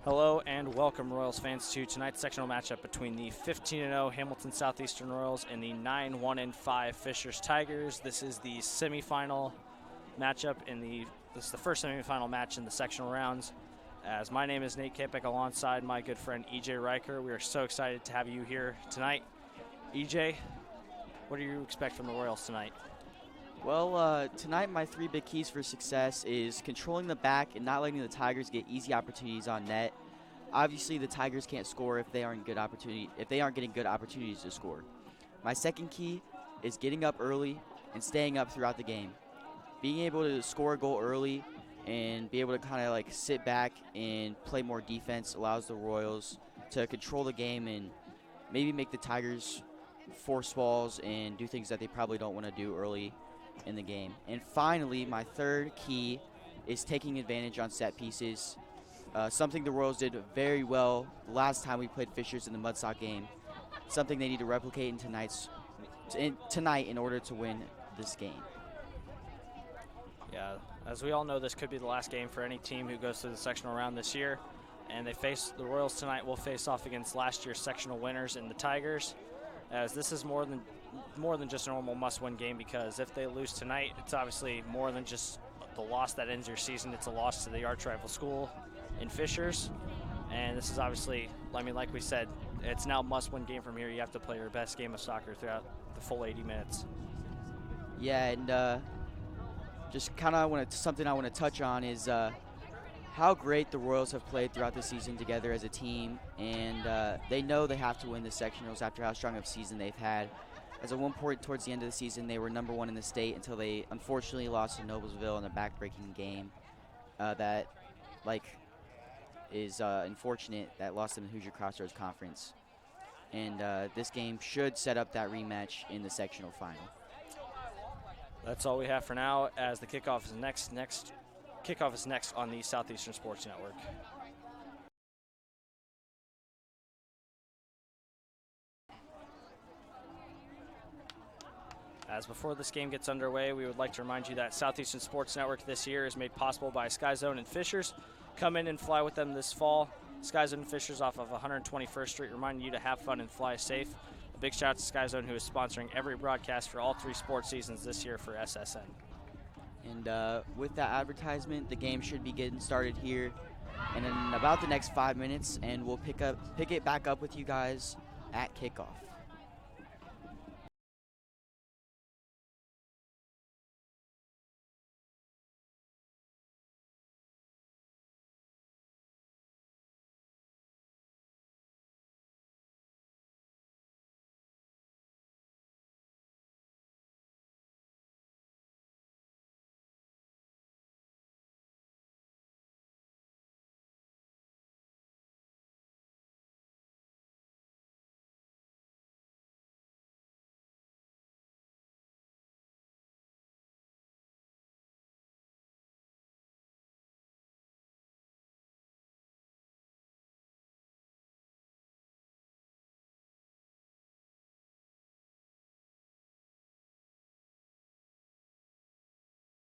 Hello and welcome, Royals fans, to tonight's sectional matchup between the 15-0 Hamilton Southeastern Royals and the 9-1-5 Fishers Tigers. This is the semifinal matchup this is the first semifinal match in the sectional rounds. As my name is Nate Kapek alongside my good friend EJ Riker. We are so excited to have you here tonight. EJ, what do you expect from the Royals tonight? Well, tonight my three big keys for success is controlling the back and not letting the Tigers get easy opportunities on net. Obviously, the Tigers can't score if they aren't getting good opportunities to score. My second key is getting up early and staying up throughout the game. Being able to score a goal early and be able to kind of like sit back and play more defense allows the Royals to control the game and maybe make the Tigers force balls and do things that they probably don't want to do early in the game. And finally, my third key is taking advantage on set pieces, something the Royals did very well last time we played Fishers in the Mudsock game, something they need to replicate tonight in order to win this game. Yeah, as we all know, this could be the last game for any team who goes through the sectional round this year, and the Royals tonight will face off against last year's sectional winners in the Tigers, as this is more than just a normal must-win game, because if they lose tonight, it's obviously more than just the loss that ends your season. It's a loss to the arch-rival school in Fishers, and this is obviously, like we said, it's now a must-win game from here. You have to play your best game of soccer throughout the full 80 minutes. Yeah, and just kind of something I want to touch on is how great the Royals have played throughout the season together as a team, and they know they have to win the sectionals after how strong of a season they've had. As at one point towards the end of the season, they were #1 in the state until they unfortunately lost to Noblesville in a back-breaking game that is unfortunate, that lost them the Hoosier Crossroads Conference. And this game should set up that rematch in the sectional final. That's all we have for now, as the kickoff is next. Kickoff is next on the Southeastern Sports Network. As before this game gets underway, we would like to remind you that Southeastern Sports Network this year is made possible by Sky Zone and Fishers. Come in and fly with them this fall. Sky Zone and Fishers off of 121st Street, reminding you to have fun and fly safe. A big shout out to Sky Zone, who is sponsoring every broadcast for all 3 sports seasons this year for SSN. And with that advertisement, the game should be getting started here in about the next 5 minutes, and we'll pick it back up with you guys at kickoff.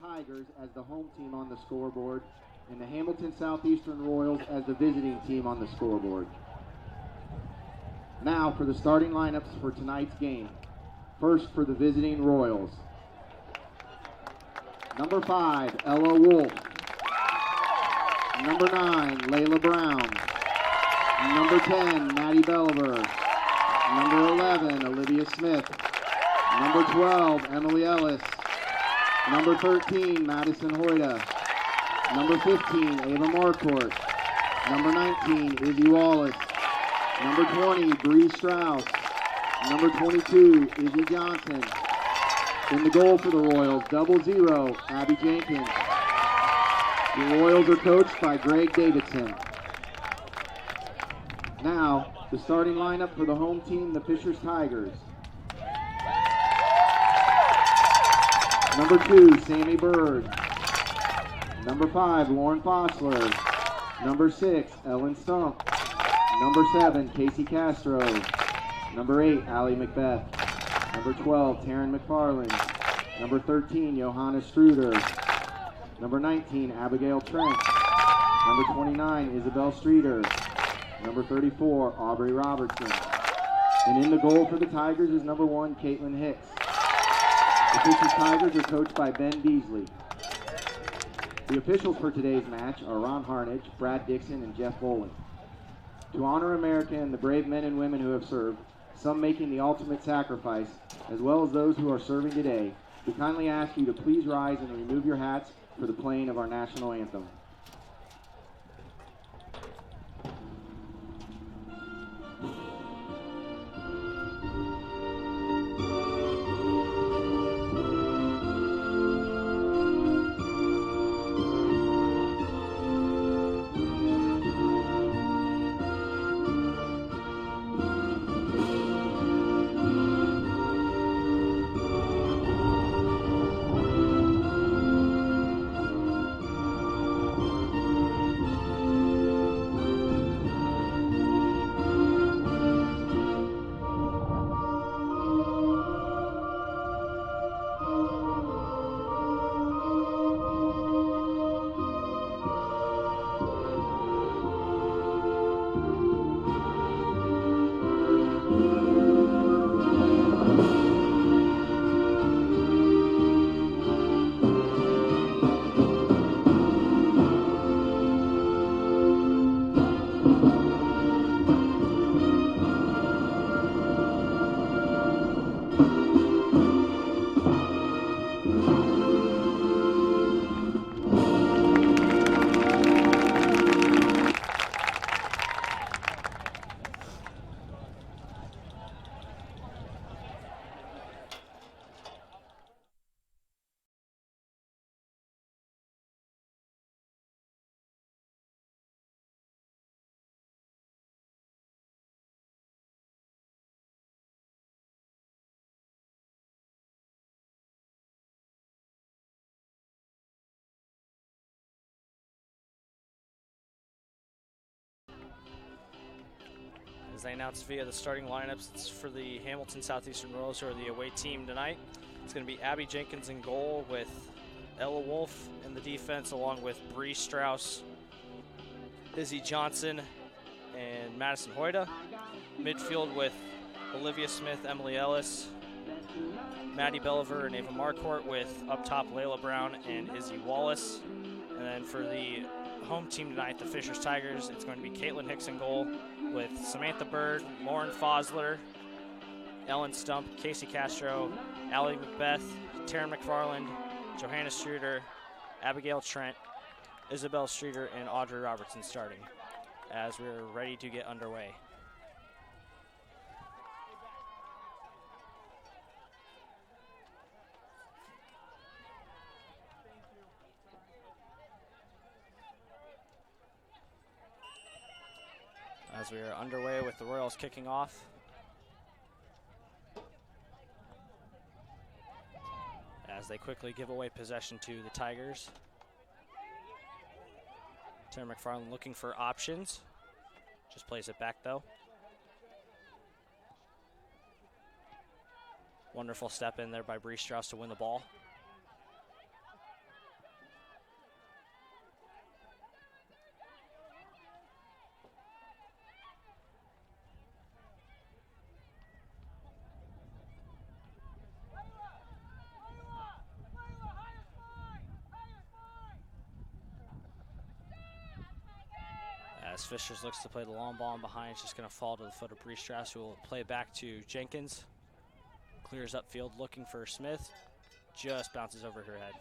Tigers as the home team on the scoreboard, and the Hamilton Southeastern Royals as the visiting team on the scoreboard. Now for the starting lineups for tonight's game. First for the visiting Royals. Number 5, Ella Wolf. Number 9, Layla Brown. Number 10, Maddie Belliver. Number 11, Olivia Smith. Number 12, Emily Ellis. Number 13, Madison Hoyda. Number 15, Ava Marcourt. Number 19, Izzy Wallace. Number 20, Bree Strauss. Number 22, Izzy Johnson. In the goal for the Royals, 00, Abby Jenkins. The Royals are coached by Greg Davidson. Now, the starting lineup for the home team, the Fishers Tigers. Number 2, Sammy Bird. Number 5, Lauren Fossler. Number 6, Ellen Stump. Number 7, Casey Castro. Number 8, Allie Macbeth. Number 12, Taryn McFarland. Number 13, Johanna Struder. Number 19, Abigail Trent. Number 29, Isabel Streeter. Number 34, Aubrey Robertson. And in the goal for the Tigers is number 1, Caitlin Hicks. The Fisher Tigers are coached by Ben Beasley. The officials for today's match are Ron Harnage, Brad Dixon, and Jeff Bowling. To honor America and the brave men and women who have served, some making the ultimate sacrifice, as well as those who are serving today, we kindly ask you to please rise and remove your hats for the playing of our national anthem. As they announced via the starting lineups, it's for the Hamilton Southeastern Royals, who are the away team tonight. It's going to be Abby Jenkins in goal with Ella Wolf in the defense, along with Bree Strauss, Izzy Johnson, and Madison Hoyda. Midfield with Olivia Smith, Emily Ellis, Maddie Belliver, and Ava Marcourt, with up top Layla Brown and Izzy Wallace. And then for the home team tonight, the Fishers Tigers, it's going to be Caitlin Hicks in goal with Samantha Bird, Lauren Fosler, Ellen Stump, Casey Castro, Allie Macbeth, Taryn McFarland, Johanna Streeter, Abigail Trent, Isabel Streeter, and Audrey Robertson starting as we're ready to get underway. As we are underway with the Royals kicking off. As they quickly give away possession to the Tigers. Tara McFarland looking for options. Just plays it back though. Wonderful step in there by Bree Strauss to win the ball. As Fishers looks to play the long ball in behind, it's just going to fall to the foot of Bree Strauss, who will play back to Jenkins. Clears upfield looking for Smith. Just bounces over her head.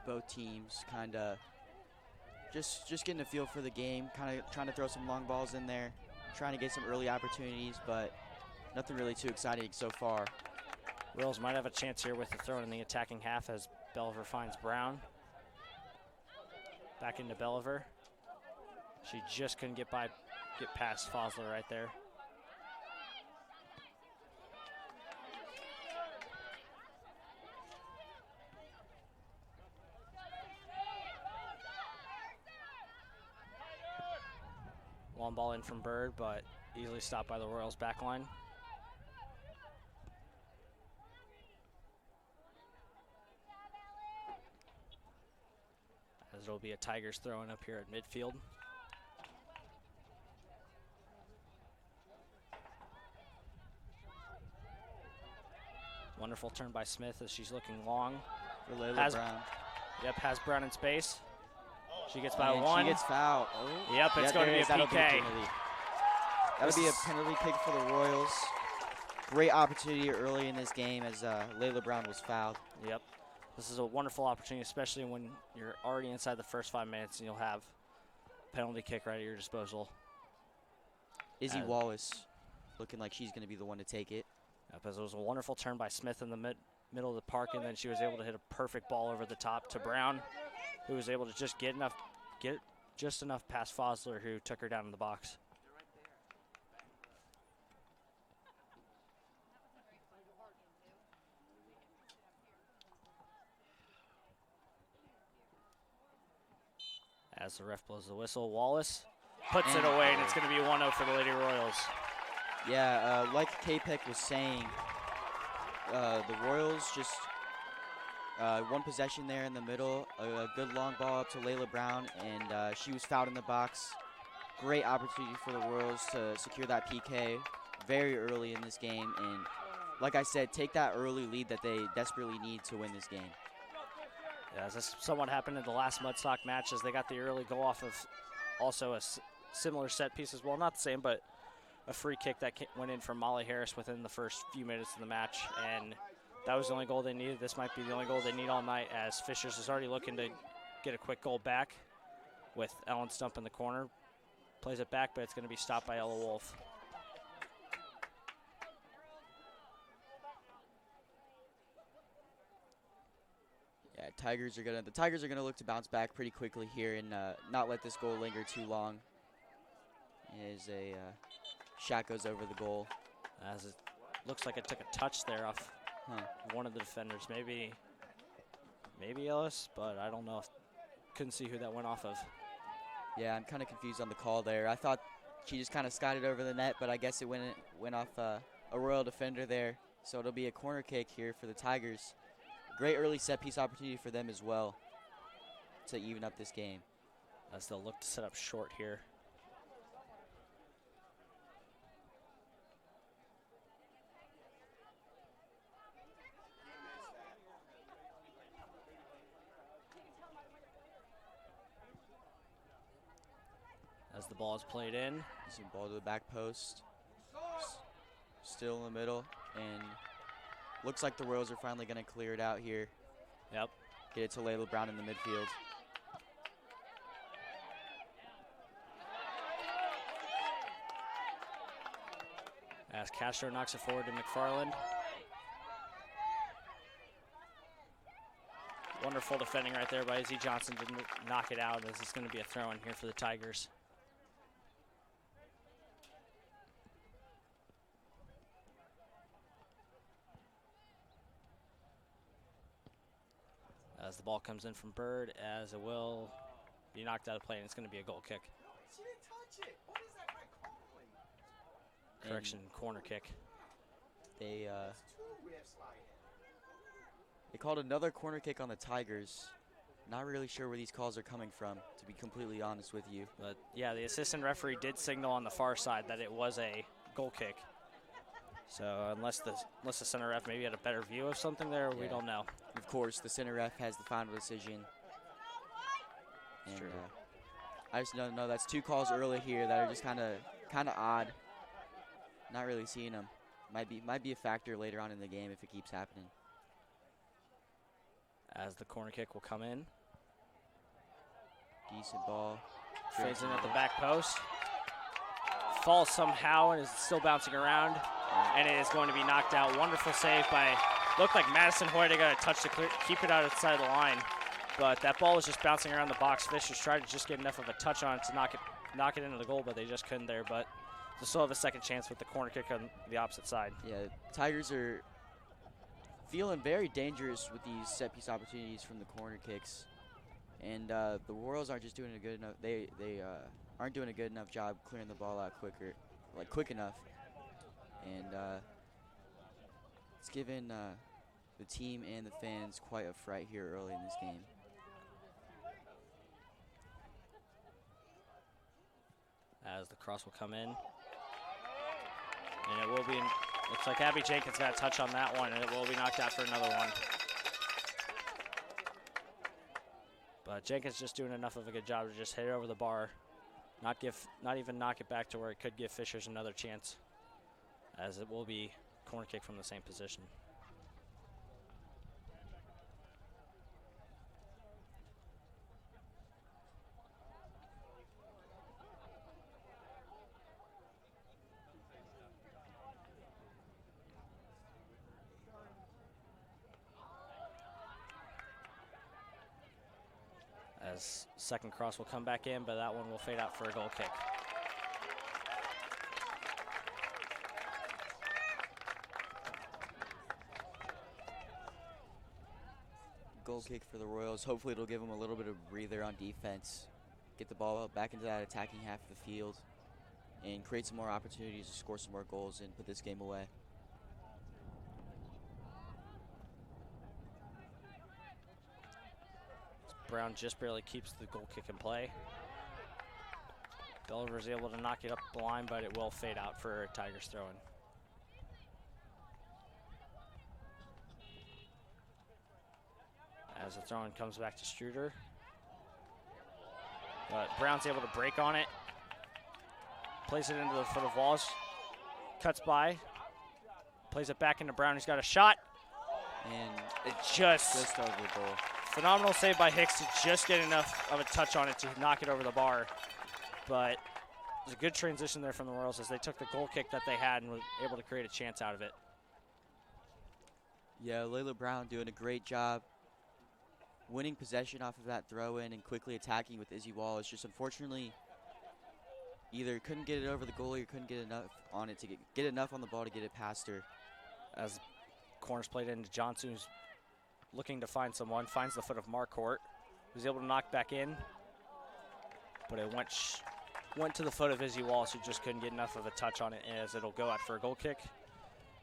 Both teams kind of just getting a feel for the game, kind of trying to throw some long balls in there, trying to get some early opportunities, but nothing really too exciting so far. Royals might have a chance here with the throw in the attacking half as Belliver finds Brown. Back into Belliver. She just couldn't get past Fosler right there. Long ball in from Bird, but easily stopped by the Royals back line. it'll be a Tigers throwing up here at midfield. Wonderful turn by Smith as she's looking long. For Layla Brown. Yep, has Brown in space. She gets by And one. she gets fouled. Oh. Yep, it's going to be a PK. That'll be a penalty kick for the Royals. Great opportunity early in this game as Layla Brown was fouled. Yep. This is a wonderful opportunity, especially when you're already inside the first 5 minutes and you'll have a penalty kick right at your disposal. Izzy Wallace looking like she's going to be the one to take it. Yep, as it was a wonderful turn by Smith in the middle of the park, and then she was able to hit a perfect ball over the top to Brown, who was able to just get just enough past Fosler, who took her down in the box. As the ref blows the whistle, Wallace puts it away, and it's going to be 1-0 for the Lady Royals. Yeah, like K-Peck was saying, the Royals just one possession there in the middle, a good long ball up to Layla Brown, and she was fouled in the box. Great opportunity for the Royals to secure that PK very early in this game, and like I said, take that early lead that they desperately need to win this game. Yeah, this somewhat happened in the last Mudstock match as they got the early go off of also a similar set piece as well. Not the same, but a free kick that went in from Molly Harris within the first few minutes of the match, and that was the only goal they needed. This might be the only goal they need all night, as Fishers is already looking to get a quick goal back with Ellen Stump in the corner. Plays it back, but it's going to be stopped by Ella Wolf. Yeah, the Tigers are gonna look to bounce back pretty quickly here and not let this goal linger too long. As a shot goes over the goal. As it looks like it took a touch there off one of the defenders, maybe Ellis, but I don't know. Couldn't see who that went off of. Yeah, I'm kind of confused on the call there. I thought she just kind of skied it over the net, but I guess it went off a Royal defender there. So it'll be a corner kick here for the Tigers. Great early set piece opportunity for them as well to even up this game. As they'll look to set up short here. As the ball is played in. This is a ball to the back post. Still in the middle, and looks like the Royals are finally going to clear it out here. Yep. Get it to Layla Brown in the midfield. As Castro knocks it forward to McFarland. Wonderful defending right there by Izzy Johnson to knock it out. This is going to be a throw in here for the Tigers. As the ball comes in from Bird, as it will be knocked out of play, and it's going to be a goal kick. She didn't touch it. What is that guy calling? Correction, corner kick. They That's two refs sliding. they called another corner kick on the Tigers. Not really sure where these calls are coming from, to be completely honest with you. But yeah, the assistant referee did signal on the far side that it was a goal kick. So unless the center ref maybe had a better view of something there, we don't know. Of course, the center ref has the final decision. And, True. I just don't know. That's two calls early here that are just kind of odd. Not really seeing them. Might be a factor later on in the game if it keeps happening. As the corner kick will come in. Decent ball. Fades in at the back post. Falls somehow and is still bouncing around. And it is going to be knocked out. Wonderful save by, looked like Madison Hoyt got a touch to keep it outside of the line. But that ball was just bouncing around the box. Fishers tried to just get enough of a touch on it to knock it into the goal, but they just couldn't there. But they still have a second chance with the corner kick on the opposite side. Yeah, Tigers are feeling very dangerous with these set piece opportunities from the corner kicks. And the Royals aren't just doing a good enough. They aren't doing a good enough job clearing the ball out quick enough. And it's given the team and the fans quite a fright here early in this game. as the cross will come in. And it will be, looks like Abby Jenkins got a touch on that one, and it will be knocked out for another one. But Jenkins just doing enough of a good job to just hit it over the bar, not even knock it back to where it could give Fishers another chance, as it will be corner kick from the same position. As second cross will come back in, but that one will fade out for a goal kick. Goal kick for the Royals. Hopefully it'll give them a little bit of breather on defense. Get the ball back into that attacking half of the field and create some more opportunities to score some more goals and put this game away. Brown just barely keeps the goal kick in play. Belliver is able to knock it up the line, but it will fade out for a Tigers throw-in. As the throw-in comes back to Struder. But Brown's able to break on it. Plays it into the foot of Walls. Cuts by. Plays it back into Brown. He's got a shot. And it just over the goal. Phenomenal save by Hicks to just get enough of a touch on it to knock it over the bar. But there's a good transition there from the Royals as they took the goal kick that they had and were able to create a chance out of it. Yeah, Layla Brown doing a great job winning possession off of that throw-in and quickly attacking with Izzy Wallace. Just unfortunately, either couldn't get it over the goalie or couldn't get enough on it to get enough on the ball to get it past her. As corners played into Johnson, who's looking to find someone, finds the foot of Marcourt, who's able to knock back in, but it went to the foot of Izzy Wallace, who just couldn't get enough of a touch on it, as it'll go out for a goal kick.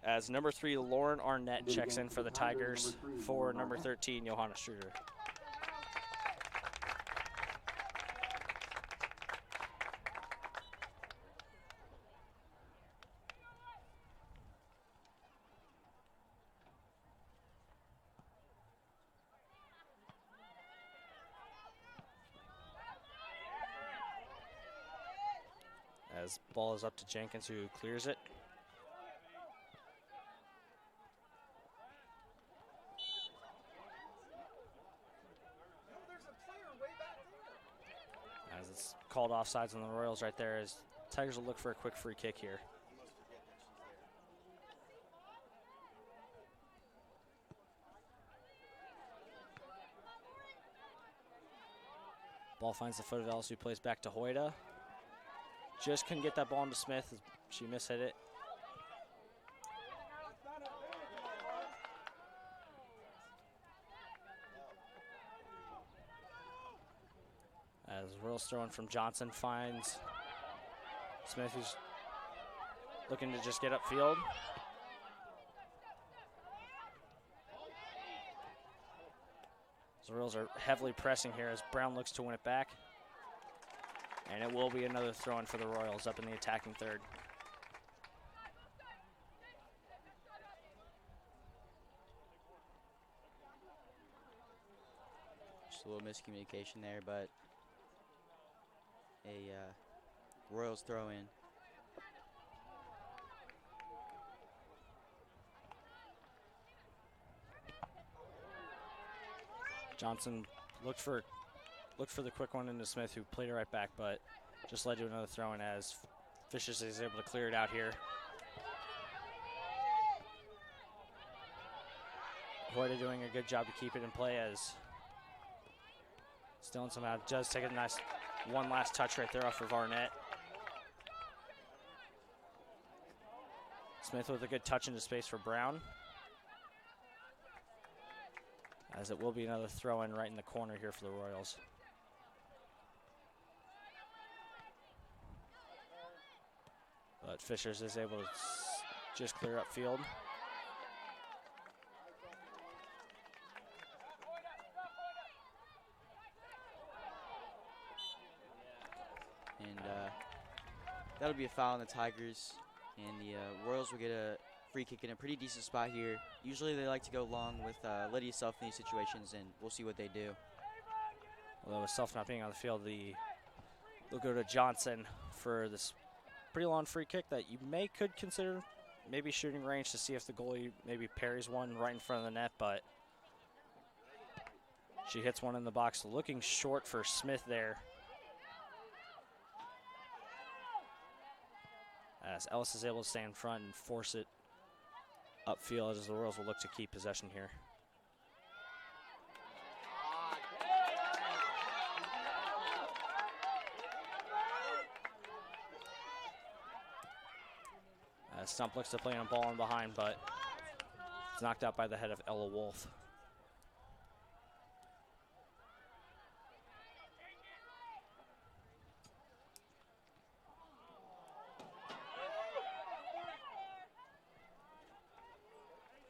As number 3, Lauren Arnett checks in for the Tigers for number 13, Johanna Struder. As ball is up to Jenkins, who clears it. As it's called offsides on the Royals right there, as Tigers will look for a quick free kick here. Ball finds the foot of Ellis, who plays back to Hoyda. Just couldn't get that ball into Smith. She mishit it. As Royals throwing from Johnson finds Smith, who's looking to just get upfield. The Royals are heavily pressing here as Brown looks to win it back. And it will be another throw-in for the Royals up in the attacking third. Just a little miscommunication there, but a Royals throw in. Johnson looked for the quick one into Smith, who played it right back, but just led to another throw-in as Fishers is able to clear it out here. Hoyda doing a good job to keep it in play, as Stillin somehow does take a nice one last touch right there off of Arnett. Smith with a good touch into space for Brown, as it will be another throw-in right in the corner here for the Royals. But Fishers is able to just clear up field. And That'll be a foul on the Tigers, and the Royals will get a free kick in a pretty decent spot here. Usually they like to go long with Lydia Self in these situations, and we'll see what they do. Although with Self not being on the field, they'll go to Johnson for this pretty long free kick that you could consider maybe shooting range to see if the goalie maybe parries one right in front of the net, but she hits one in the box, looking short for Smith there. As Ellis is able to stay in front and force it upfield as the Royals will look to keep possession here. Stump looks to play on ball in behind, but it's knocked out by the head of Ella Wolf.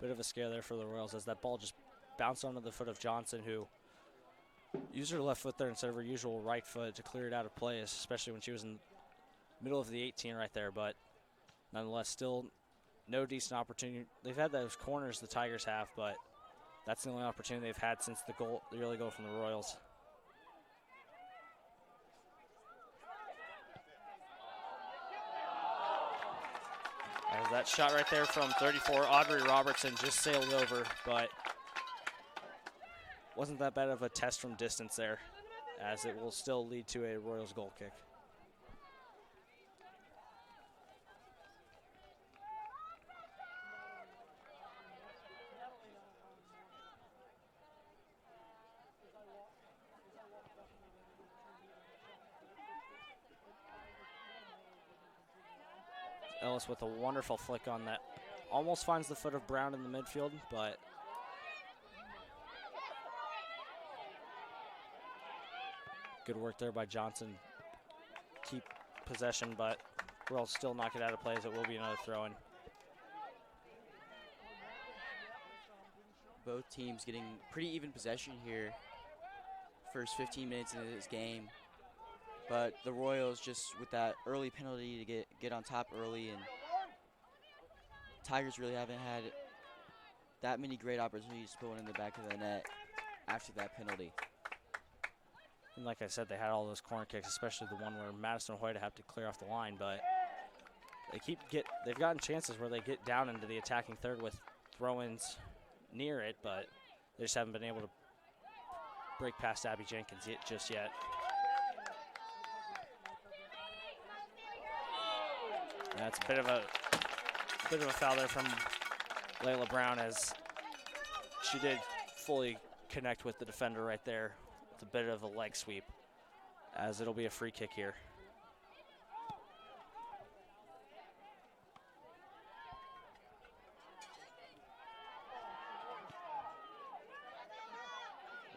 Bit of a scare there for the Royals as that ball just bounced onto the foot of Johnson, who used her left foot there instead of her usual right foot to clear it out of play, especially when she was in the middle of the 18 right there. But nonetheless, still no decent opportunity. They've had those corners the Tigers have, but that's the only opportunity they've had since the early goal from the Royals. As that shot right there from 34, Audrey Robertson just sailed over, but wasn't that bad of a test from distance there, as it will still lead to a Royals goal kick. Ellis with a wonderful flick on that. Almost finds the foot of Brown in the midfield, but good work there by Johnson. Keep possession, but we'll still knock it out of play as it will be another throw-in. Both teams getting pretty even possession here. First 15 minutes into this game. But the Royals just with that early penalty to get on top early, and Tigers really haven't had that many great opportunities to put one in the back of the net after that penalty. And like I said, they had all those corner kicks, especially the one where Madison Hoyt had to clear off the line, but they've gotten chances where they get down into the attacking third with throw-ins near it, but they just haven't been able to break past Abby Jenkins just yet. That's a bit of a foul there from Layla Brown, as she did fully connect with the defender right there. It's a bit of a leg sweep, as it'll be a free kick here.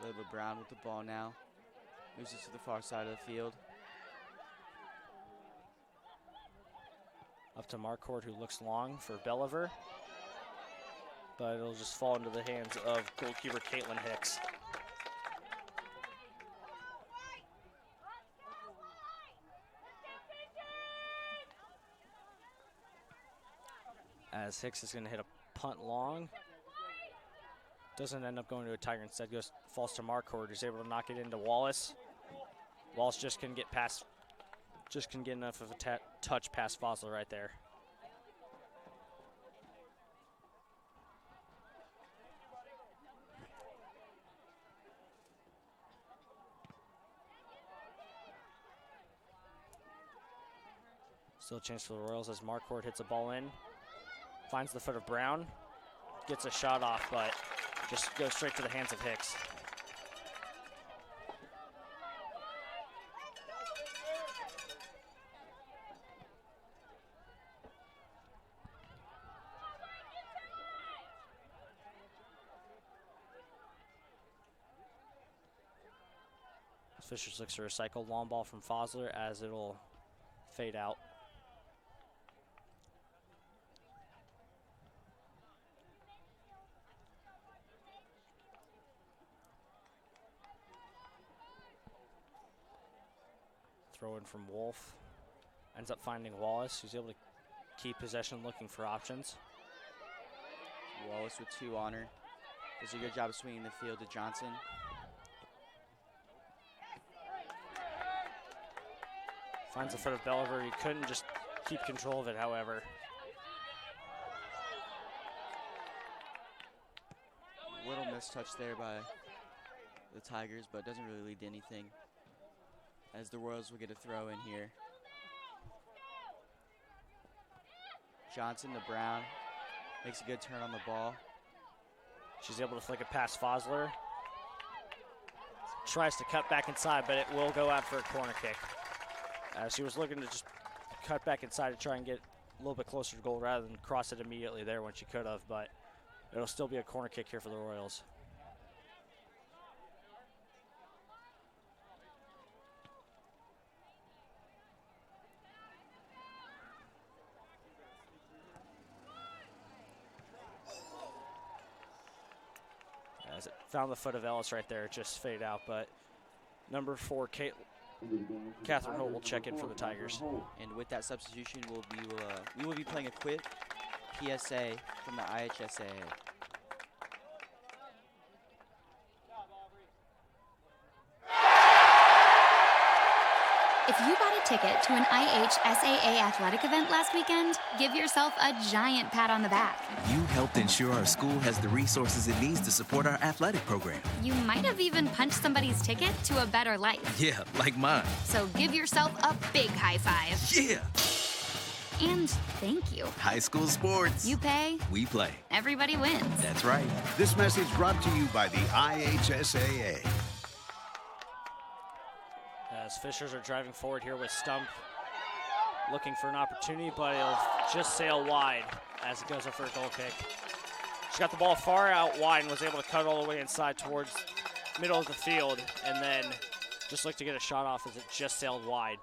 Layla Brown with the ball now. Moves it to the far side of the field. Up to Marcourt, who looks long for Belliver, but it'll just fall into the hands of goalkeeper Caitlin Hicks. As Hicks is going to hit a punt long. Doesn't end up going to a Tiger, instead falls to Marcourt, who's able to knock it into Wallace. Wallace just can get enough of a touch past Fosler right there. Still a chance for the Royals as Marcourt hits a ball in. Finds the foot of Brown. Gets a shot off, but just goes straight to the hands of Hicks. Fishers looks to recycle long ball from Fosler as it'll fade out. Throw in from Wolf Ends up finding Wallace, who's able to keep possession, looking for options. Wallace with 2 on her. Does a good job of swinging the field to Johnson. Finds the foot of Belliver. He couldn't just keep control of it, however. Little mistouch there by the Tigers, but doesn't really lead to anything, as the Royals will get a throw in here. Johnson to Brown. Makes a good turn on the ball. She's able to flick it past Fosler. Tries to cut back inside, but it will go out for a corner kick. She was looking to just cut back inside to try and get a little bit closer to goal rather than cross it immediately there when she could have, but it'll still be a corner kick here for the Royals. As it found the foot of Ellis right there, it just faded out, but number 4, Catherine Holt will check in for the Tigers. And with that substitution, we will be playing a quick PSA from the IHSAA. If you bought a ticket to an IHSAA athletic event last weekend, give yourself a giant pat on the back. You helped ensure our school has the resources it needs to support our athletic program. You might have even punched somebody's ticket to a better life. Yeah, like mine. So give yourself a big high five. Yeah. And thank you. High school sports. You pay. We play. Everybody wins. That's right. This message brought to you by the IHSAA. As Fishers are driving forward here with Stump, looking for an opportunity, but it'll just sail wide as it goes up for a goal kick. She got the ball far out wide and was able to cut all the way inside towards middle of the field, and then just looked to get a shot off as it just sailed wide.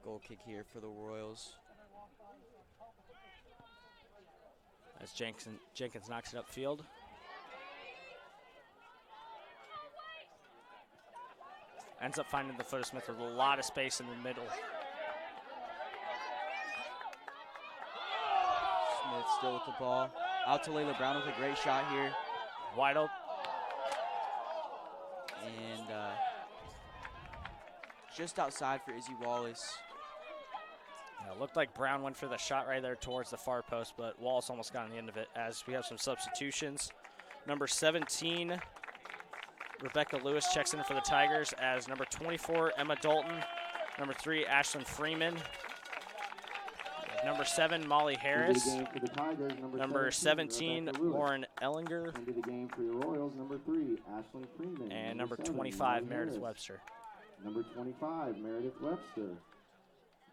Goal kick here for the Royals. As Jenkins knocks it upfield. Ends up finding the foot of Smith with a lot of space in the middle. Smith still with the ball. Out to Layla Brown with a great shot here. Wide open. And just outside for Izzy Wallace. It looked like Brown went for the shot right there towards the far post, but Wallace almost got on the end of it as we have some substitutions. Number 17, Rebecca Lewis checks in for the Tigers as number 24, Emma Dalton. Number 3, Ashlyn Freeman. Number 7, Molly Harris. Number 17, Lauren Ellinger. Into the game for your Royals, number 3, Ashlyn Freeman. And number 7, 25, Molly Meredith Harris. Webster. Number 25, Meredith Webster.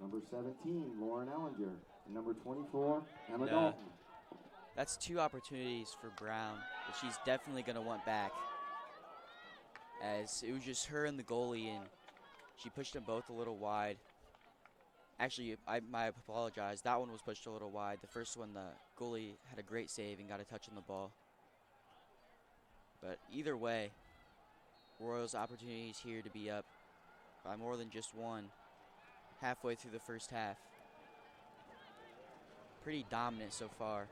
Number 17, Lauren Ellinger. And number 24, Emma Dalton. That's 2 opportunities for Brown that she's definitely going to want back, as it was just her and the goalie, and she pushed them both a little wide. Actually, I apologize. That one was pushed a little wide. The first one, the goalie had a great save and got a touch on the ball. But either way, Royals' opportunities here to be up by more than just one halfway through the first half. Pretty dominant so far.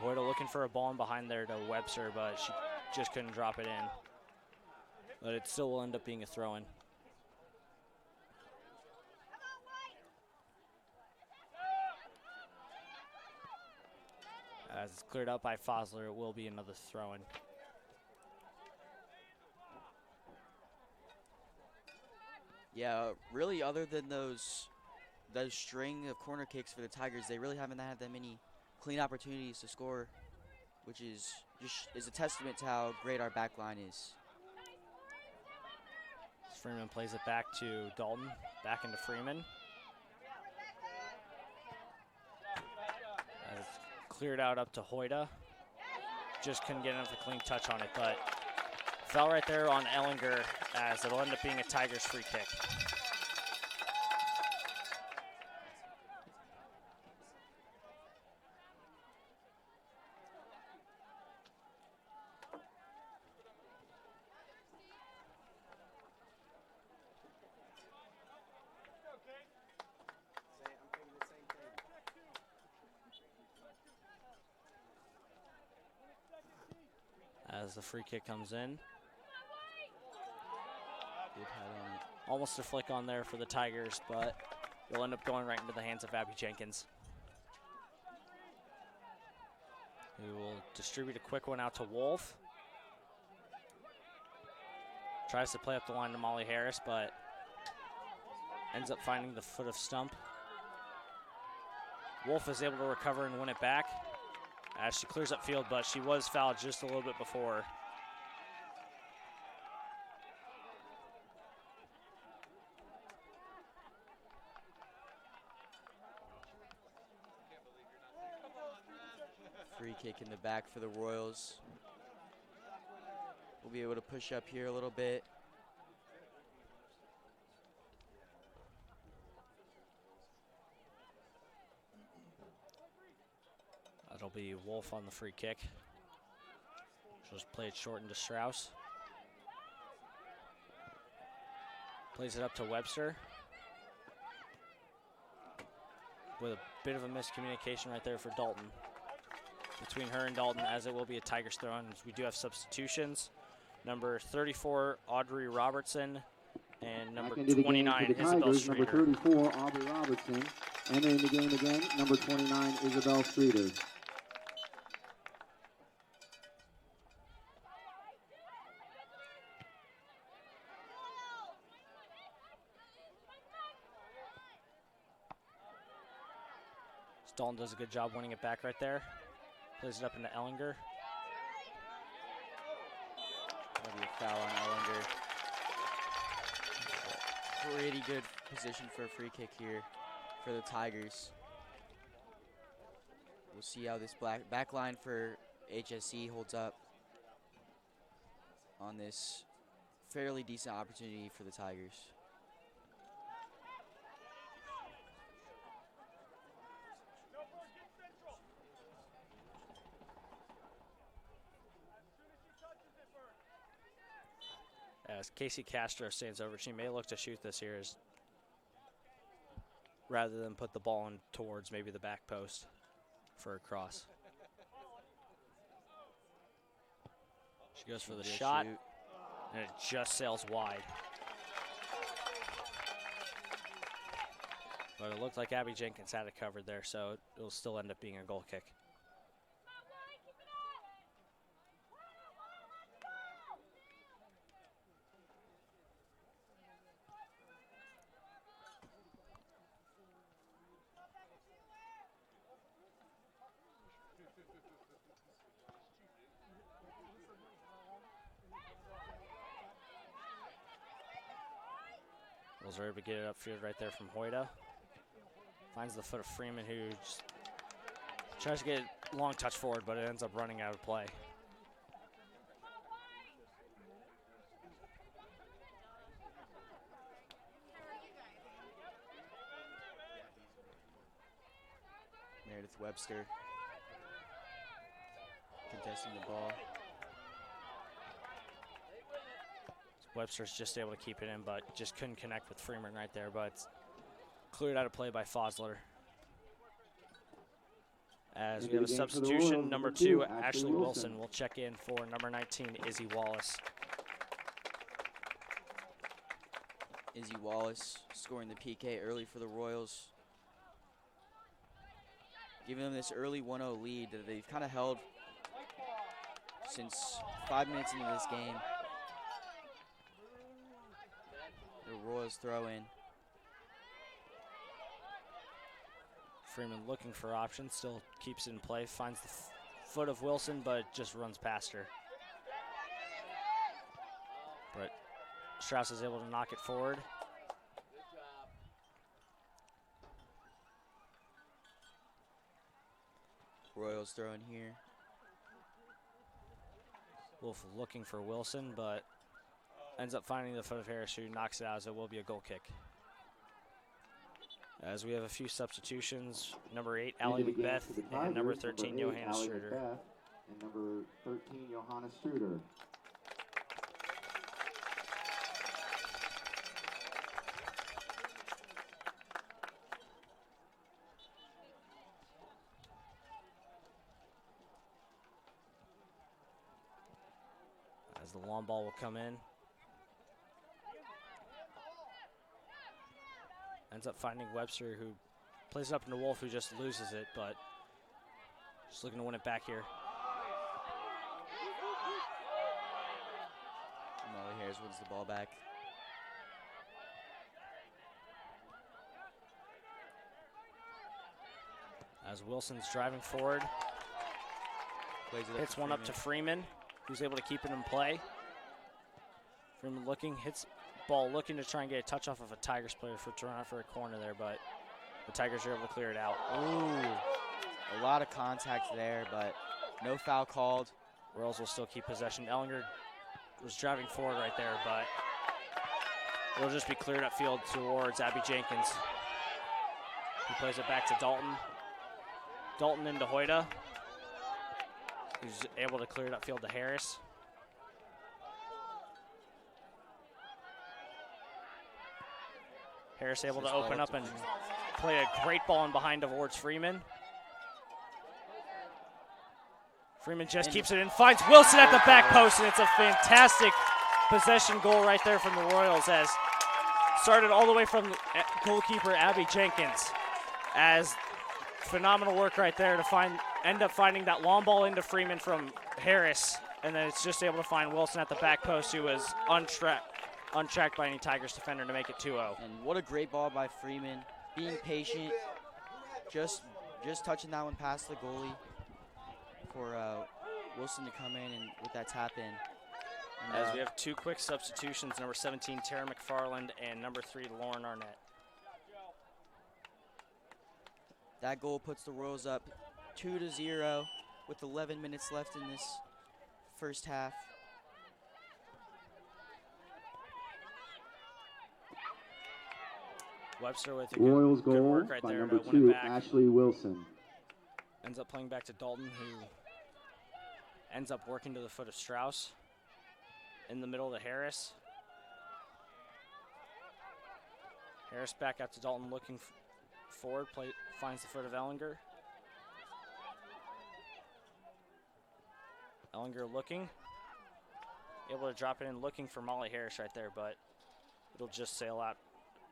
Hoyda looking for a ball in behind there to Webster, but she just couldn't drop it in. But it still will end up being a throw-in. As it's cleared up by Fosler, it will be another throw-in. Yeah, really, other than those string of corner kicks for the Tigers, they really haven't had that many clean opportunities to score, which is a testament to how great our back line is. Freeman plays it back to Dalton, back into Freeman. As it's cleared out up to Hoyda. Just couldn't get enough a clean touch on it, but fell right there on Ellinger as it'll end up being a Tigers free kick. as the free kick comes in. Good head on it. Almost a flick on there for the Tigers, but it'll end up going right into the hands of Abby Jenkins, who will distribute a quick one out to Wolf. Tries to play up the line to Molly Harris, but ends up finding the foot of Stump. Wolf is able to recover and win it back as she clears up field, but she was fouled just a little bit before. Free kick in the back for the Royals. We'll be able to push up here a little bit. That'll be Wolf on the free kick. She'll just play it short into Strauss. Plays it up to Webster. With a bit of a miscommunication right there for Dalton. Between her and Dalton, as it will be a Tigers throw in. We do have substitutions. Number 34, Audrey Robertson, and number 29, Isabel Streeter. Number 34, Aubrey Robertson. Entering the game again, number 29, Isabel Streeter. Dalton does a good job winning it back right there. Plays it up into Ellinger. That'll be a foul on Ellinger. Pretty good position for a free kick here for the Tigers. We'll see how this back line for HSE holds up on this fairly decent opportunity for the Tigers. As Casey Castro stands over, she may look to shoot this here rather than put the ball in towards maybe the back post for a cross. She goes for the shot, and it just sails wide. But it looked like Abby Jenkins had it covered there, so it'll still end up being a goal kick. Are able to get it upfield right there from Hoyda. Finds the foot of Freeman, who just tries to get a long touch forward, but it ends up running out of play. Meredith Webster contesting the ball. Webster's just able to keep it in, but just couldn't connect with Freeman right there, but it's cleared out of play by Fosler. As we have a substitution, number 2, Ashley Wilson will check in for number 19, Izzy Wallace. Izzy Wallace scoring the PK early for the Royals, giving them this early 1-0 lead that they've kind of held since 5 minutes into this game. The Royals throw in. Freeman looking for options, still keeps it in play, finds the foot of Wilson, but just runs past her. But Strauss is able to knock it forward. Royals throw in here. Wolf looking for Wilson, but ends up finding the foot of Harris, who knocks it out, as it will be a goal kick. As we have a few substitutions, number 8, Allie Macbeth, and number 13, Johanna Struder. And number 13, Johanna Struder. As the long ball will come in. Ends up finding Webster, who plays it up into Wolf, who just loses it, but just looking to win it back here. Molly Harris wins the ball back. As Wilson's driving forward. Plays it Hits one up to Freeman, who's able to keep it in play. Freeman looking, hits ball, looking to try and get a touch off of a Tigers player to run out for a corner there, but the Tigers are able to clear it out. Ooh, a lot of contact there, but no foul called. Royals will still keep possession. Ellinger was driving forward right there, but it'll just be cleared upfield towards Abby Jenkins. He plays it back to Dalton. Dalton into Hoyta, who's able to clear it upfield to Harris. Harris able to open up and play a great ball in behind towards Freeman. Freeman just keeps it in, finds Wilson at the back post, and it's a fantastic possession goal right there from the Royals, as started all the way from goalkeeper Abby Jenkins. As phenomenal work right there to end up finding that long ball into Freeman from Harris, and then it's just able to find Wilson at the back post, who was untracked by any Tigers defender to make it 2-0. And what a great ball by Freeman, being patient, just touching that one past the goalie for Wilson to come in and with that tap in. And, as we have two quick substitutions, number 17 Tara McFarland and number 3 Lauren Arnett. that goal puts the Royals up 2-0 with 11 minutes left in this first half. Webster with a Royals good goal work right by there number to win 2, it back. Ashley Wilson. Ends up playing back to Dalton, who ends up working to the foot of Strauss. In the middle to Harris. Harris back out to Dalton, looking forward, finds the foot of Ellinger. Ellinger looking. Able to drop it in, looking for Molly Harris right there, but it'll just sail out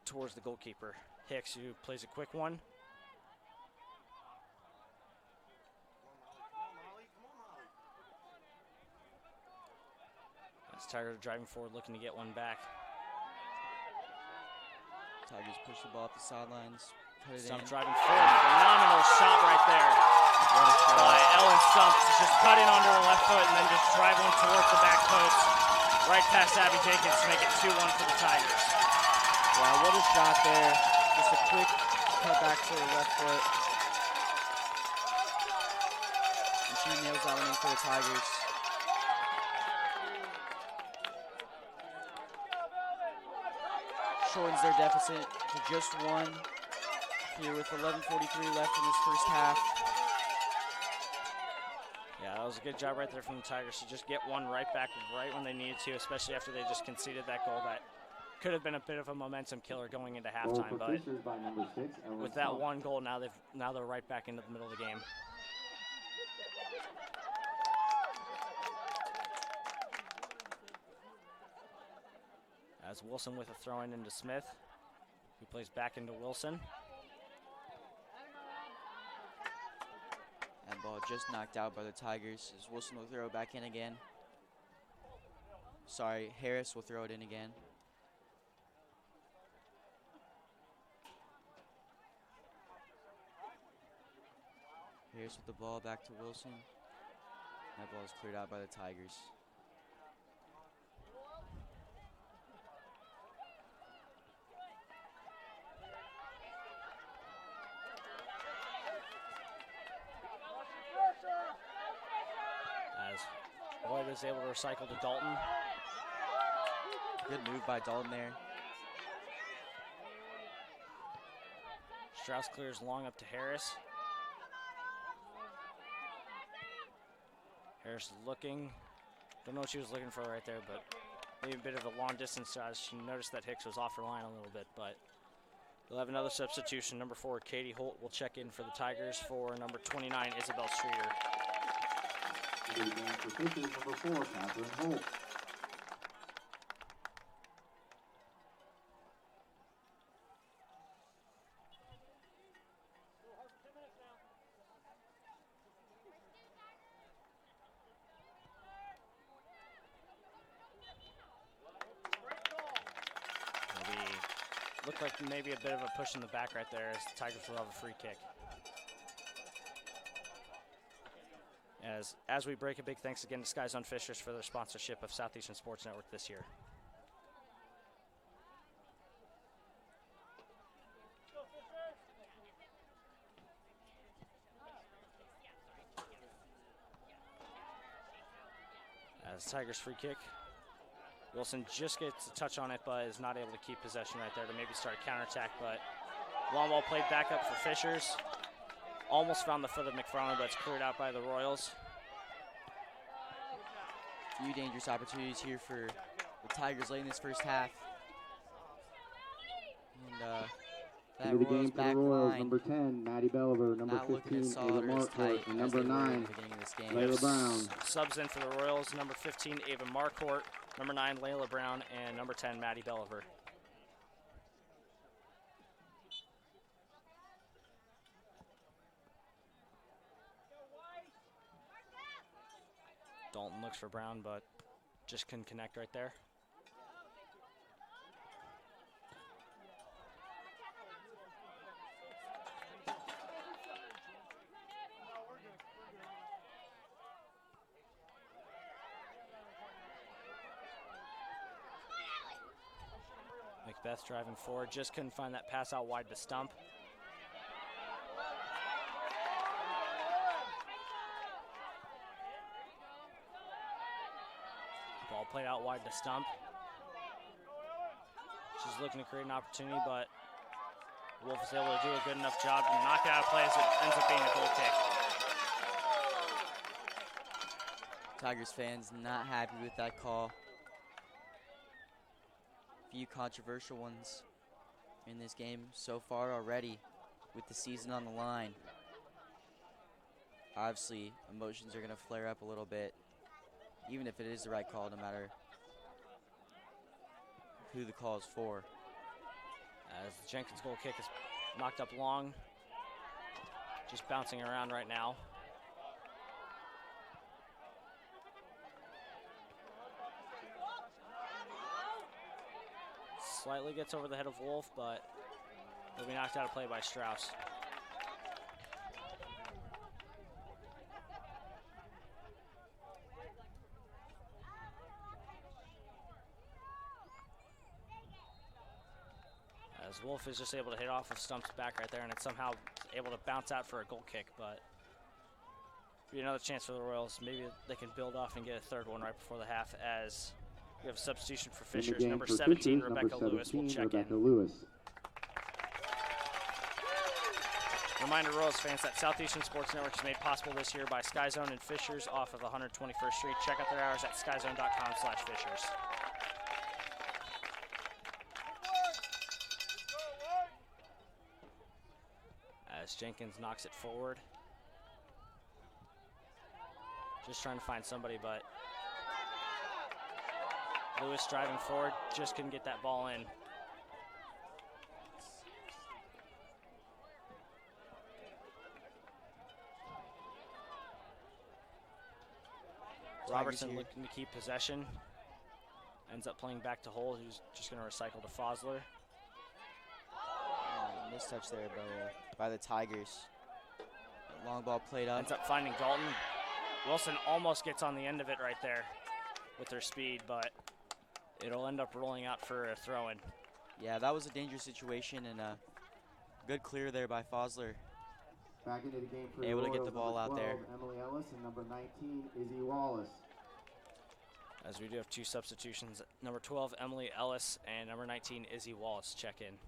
towards the goalkeeper. Hicks, who plays a quick one. As Tigers driving forward, looking to get one back. Tigers push the ball up the sidelines. Stump driving forward. Phenomenal shot right there by Ellen Stump. Just cut in onto her left foot and then just drive one towards the back post. Right past Abby Jenkins to make it 2-1 for the Tigers. Wow, what a shot there. Just a quick cut back to her left foot. And she nails that one in for the Tigers. Shortens their deficit to just one here with 11:43 left in this first half. Yeah, that was a good job right there from the Tigers to just get one right back right when they needed to, especially after they just conceded that goal that could have been a bit of a momentum killer going into halftime. But By number 6, Ellen with that Stump. one goal, now they're right back into the middle of the game. As Wilson with a throw-in into Smith, who plays back into Wilson. That ball just knocked out by the Tigers as Wilson will throw it back in again. Sorry, Harris will throw it in again. Harris with the ball back to Wilson. That ball is cleared out by the Tigers. As Lloyd is able to recycle to Dalton. Good move by Dalton there. Strauss clears long up to Harris. Harris looking. Don't know what she was looking for right there, but maybe a bit of a long distance shot. She noticed that Hicks was off her line a little bit, but we'll have another substitution. Number 4, Katie Holt will check in for the Tigers for number 29, Isabel Streeter. Number 4, Catherine Holt. Looked like maybe a bit of a push in the back right there as the Tigers will have a free kick. As we break, a big thanks again to Sky Zone Fishers for their sponsorship of Southeastern Sports Network this year. As Tigers free kick, Wilson just gets a touch on it, but is not able to keep possession right there to maybe start a counterattack. But long ball played back up for Fishers. Almost found the foot of McFarland, but it's cleared out by the Royals. Few dangerous opportunities here for the Tigers late in this first half. And that Into the Royals game for back the Royals, line number 10, Maddie Belliver, number not looking 15, as solid Ava or as tight Marcourt, and as number they were in 9, the beginning of this game. Layla Brown. Subs in for the Royals, number 15, Ava Marcourt, number 9, Layla Brown, and number 10, Maddie Belliver. Dalton looks for Brown, but just couldn't connect right there. Macbeth driving forward, just couldn't find that pass out wide to Stump. Ball played out wide to Stump. She's looking to create an opportunity, but Wolf is able to do a good enough job to knock it out of play as it ends up being a goal kick. Tigers fans not happy with that call. Few controversial ones in this game so far already with the season on the line. Obviously, emotions are going to flare up a little bit, even if it is the right call, no matter who the call is for. As the Jenkins goal kick is knocked up long, just bouncing around right now. Slightly gets over the head of Wolf, but will be knocked out of play by Strauss. As Wolf is just able to hit off of Stump's back right there, and it's somehow able to bounce out for a goal kick, but be another chance for the Royals. Maybe they can build off and get a third one right before the half, as we have a substitution for Fishers. Number 17, Rebecca Lewis will check in. Reminder, Royals fans, that Southeastern Sports Network is made possible this year by Sky Zone and Fishers off of 121st Street. Check out their hours at skyzone.com/Fishers. As Jenkins knocks it forward. Just trying to find somebody, but Lewis driving forward, just couldn't get that ball in. Robertson looking to keep possession. Ends up playing back to Hull, who's just going to recycle to Fosler. Mistouch there by the Tigers. Long ball played up. Ends up finding Dalton. Wilson almost gets on the end of it right there with her speed, but it'll end up rolling out for a throw-in. Yeah, that was a dangerous situation, and a good clear there by Fosler. Back into the game for able the to get the Royals, ball out number 12, there. Emily Ellis, and number 19, Izzy Wallace. As we do have two substitutions, number 12, Emily Ellis, and number 19, Izzy Wallace check in.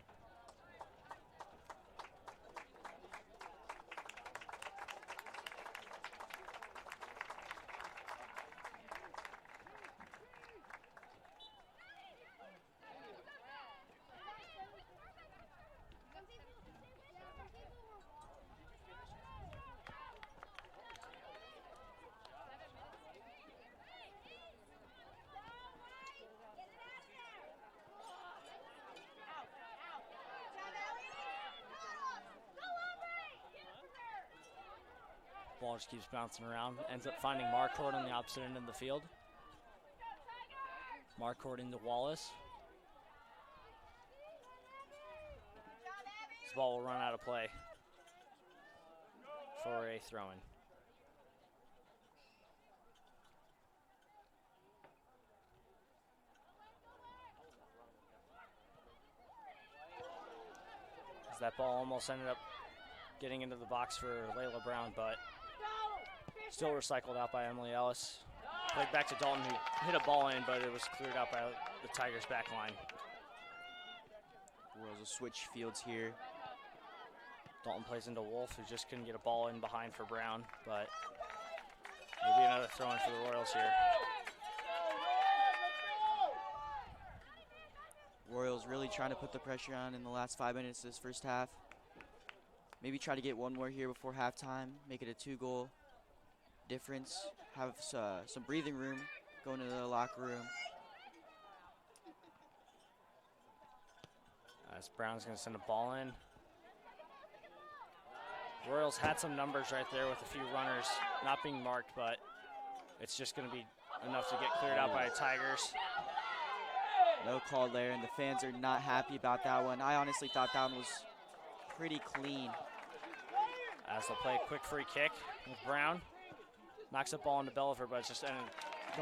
Ball just keeps bouncing around. Ends up finding Marcourt on the opposite end of the field. Marcourt into Wallace. This ball will run out of play for a throw-in. As that ball almost ended up getting into the box for Layla Brown, but still recycled out by Emily Ellis. Played back to Dalton, who hit a ball in, but it was cleared out by the Tigers' back line. Royals will switch fields here. Dalton plays into Wolf, who just couldn't get a ball in behind for Brown, but there'll be another throw-in for the Royals here. Royals really trying to put the pressure on in the last 5 minutes of this first half. Maybe try to get one more here before halftime, make it a 2-goal difference, have some breathing room, go into the locker room. As Brown's going to send a ball in. Royals had some numbers right there with a few runners not being marked, but it's just going to be enough to get cleared out by the Tigers. No call there, and the fans are not happy about that one. I honestly thought that one was pretty clean. As they'll play a quick free kick with Brown. Knocks the ball into Belliver, but it's just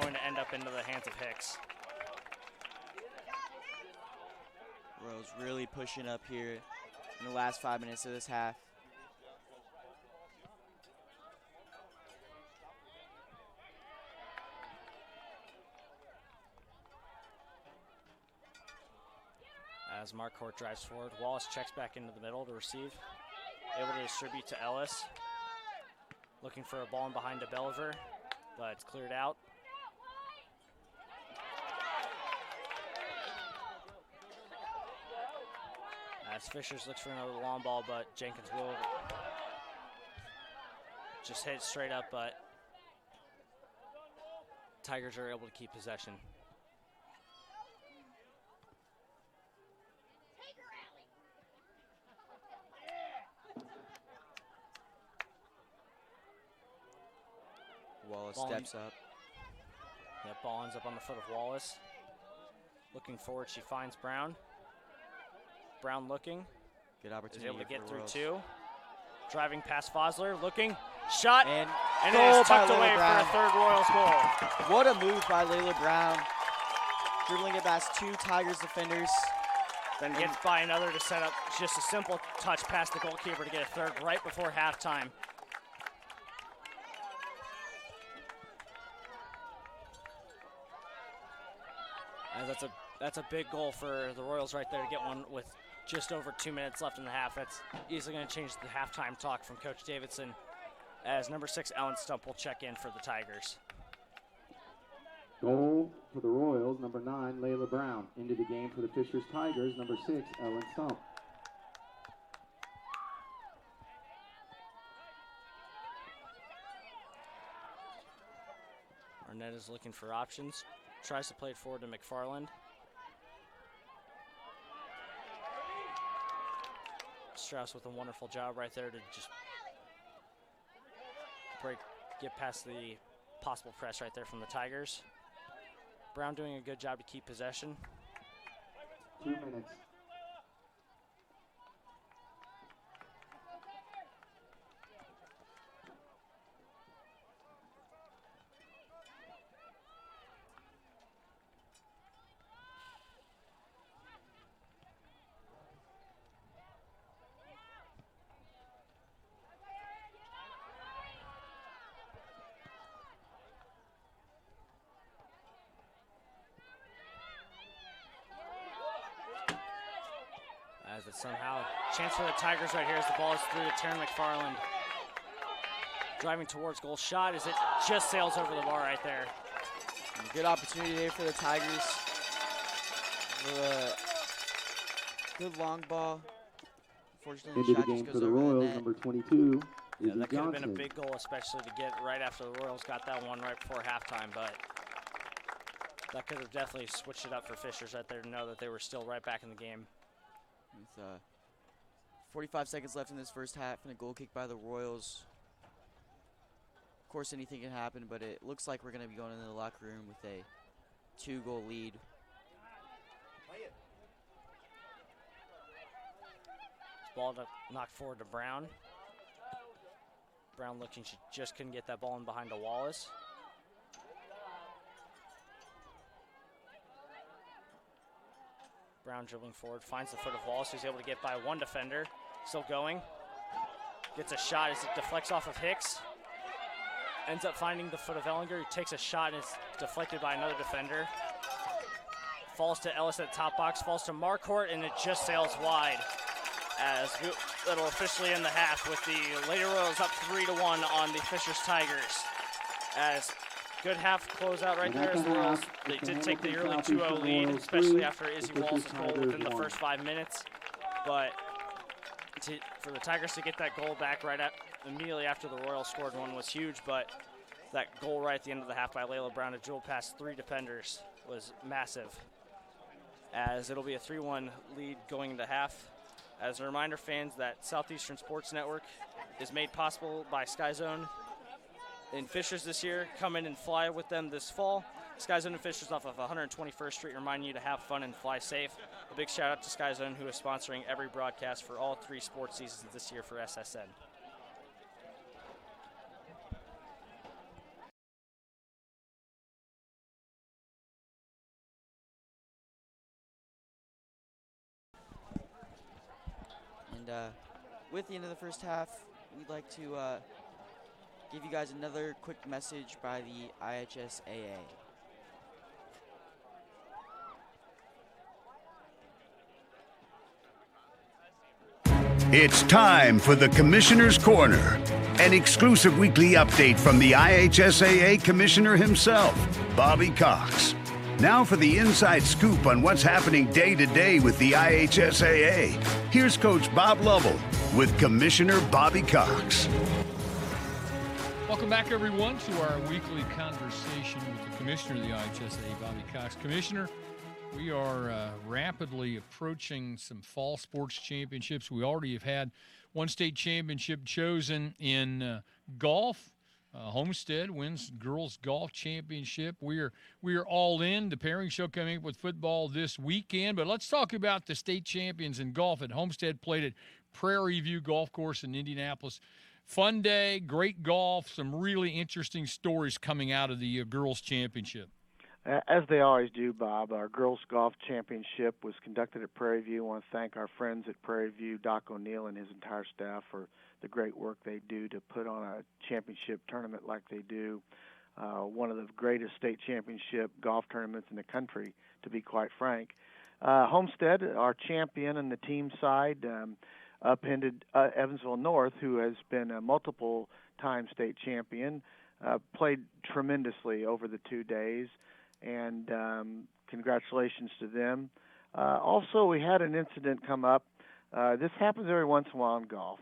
going to end up into the hands of Hicks. Royals really pushing up here in the last 5 minutes of this half. As Marquardt drives forward, Wallace checks back into the middle to receive. Able to distribute to Ellis. Looking for a ball in behind to Belliver, but it's cleared out. As Fishers looks for another long ball, but Jenkins will just hit it straight up, but Tigers are able to keep possession. Wallace Ball steps up. That ball ends up on the foot of Wallace. Looking forward, she finds Brown. Brown looking. Good Is opportunity able to get for through Royals. two. Driving past Fosler, looking, shot, And it goal is by tucked Layla away Brown. for a third Royals goal. What a move by Layla Brown. Dribbling it past two Tigers defenders. Then gets by another to set up just a simple touch past the goalkeeper to get a third right before halftime. That's a big goal for the Royals right there to get one with just over 2 minutes left in the half. That's easily going to change the halftime talk from Coach Davidson, as number 6 Ellen Stump will check in for the Tigers. Goal for the Royals, number 9, Layla Brown. Into the game for the Fishers Tigers, number 6, Ellen Stump. Arnett is looking for options. Tries to play it forward to McFarland. Strauss with a wonderful job right there to just get past the possible press right there from the Tigers. Brown doing a good job to keep possession. 2 minutes. As it somehow, chance for the Tigers right here as the ball is through to Taryn McFarland. Driving towards goal, shot as it just sails over the bar right there. And a good opportunity there for the Tigers. Good long ball. Unfortunately, Into the the shot just game goes for the over the Royals, net. number 22, Yeah, Izzy that could have been a Johnson. big goal, especially to get right after the Royals got that one right before halftime, but that could have definitely switched it up for Fishers right there to know that they were still right back in the game. With 45 seconds left in this first half and a goal kick by the Royals. Of course, anything can happen, but it looks like we're going to be going into the locker room with a 2-goal lead. This Ball knocked forward to Brown. Brown looking, she just couldn't get that ball in behind to Wallace. Brown dribbling forward, finds the foot of Wallace, who's able to get by one defender. Still going. Gets a shot as it deflects off of Hicks. Ends up finding the foot of Ellinger, who takes a shot and is deflected by another defender. Falls to Ellis at top box, falls to Marquardt, and it just sails wide. As that'll officially end the half with the Lady Royals up 3-1 on the Fishers Tigers. As good half closeout right there as the Royals. They did take the early 2-0 lead, especially after Izzy Walls' goal within the first 5 minutes. But for the Tigers to get that goal back immediately after the Royals scored one was huge, but that goal right at the end of the half by Layla Brown to jewel past 3 defenders was massive. As it'll be a 3-1 lead going into half. As a reminder, fans, that Southeastern Sports Network is made possible by Sky Zone in Fishers this year. Come in and fly with them this fall. Sky Zone and Fishers off of 121st Street, reminding you to have fun and fly safe. A big shout out to Sky Zone, who is sponsoring every broadcast for all 3 sports seasons this year for SSN. And with the end of the first half, we'd like to give you guys another quick message by the IHSAA. It's time for the Commissioner's Corner, an exclusive weekly update from the IHSAA Commissioner himself, Bobby Cox. Now for the inside scoop on what's happening day to day with the IHSAA. Here's Coach Bob Lovell with Commissioner Bobby Cox. Welcome back, everyone, to our weekly conversation with the Commissioner of the IHSAA, Bobby Cox. Commissioner, we are rapidly approaching some fall sports championships. We already have had one state championship chosen in golf. Homestead wins girls golf championship. We are all in. The pairing show coming up with football this weekend. But let's talk about the state champions in golf at Homestead. Played at Prairie View Golf Course in Indianapolis. Fun day, great golf, some really interesting stories coming out of the girls championship. As they always do, Bob, our girls golf championship was conducted at Prairie View. I want to thank our friends at Prairie View, Doc O'Neill and his entire staff, for the great work they do to put on a championship tournament like they do. One of the greatest state championship golf tournaments in the country, to be quite frank. Homestead, our champion in the team side, upended Evansville North, who has been a multiple-time state champion, played tremendously over the 2 days, and congratulations to them. Also, we had an incident come up. This happens every once in a while in golf.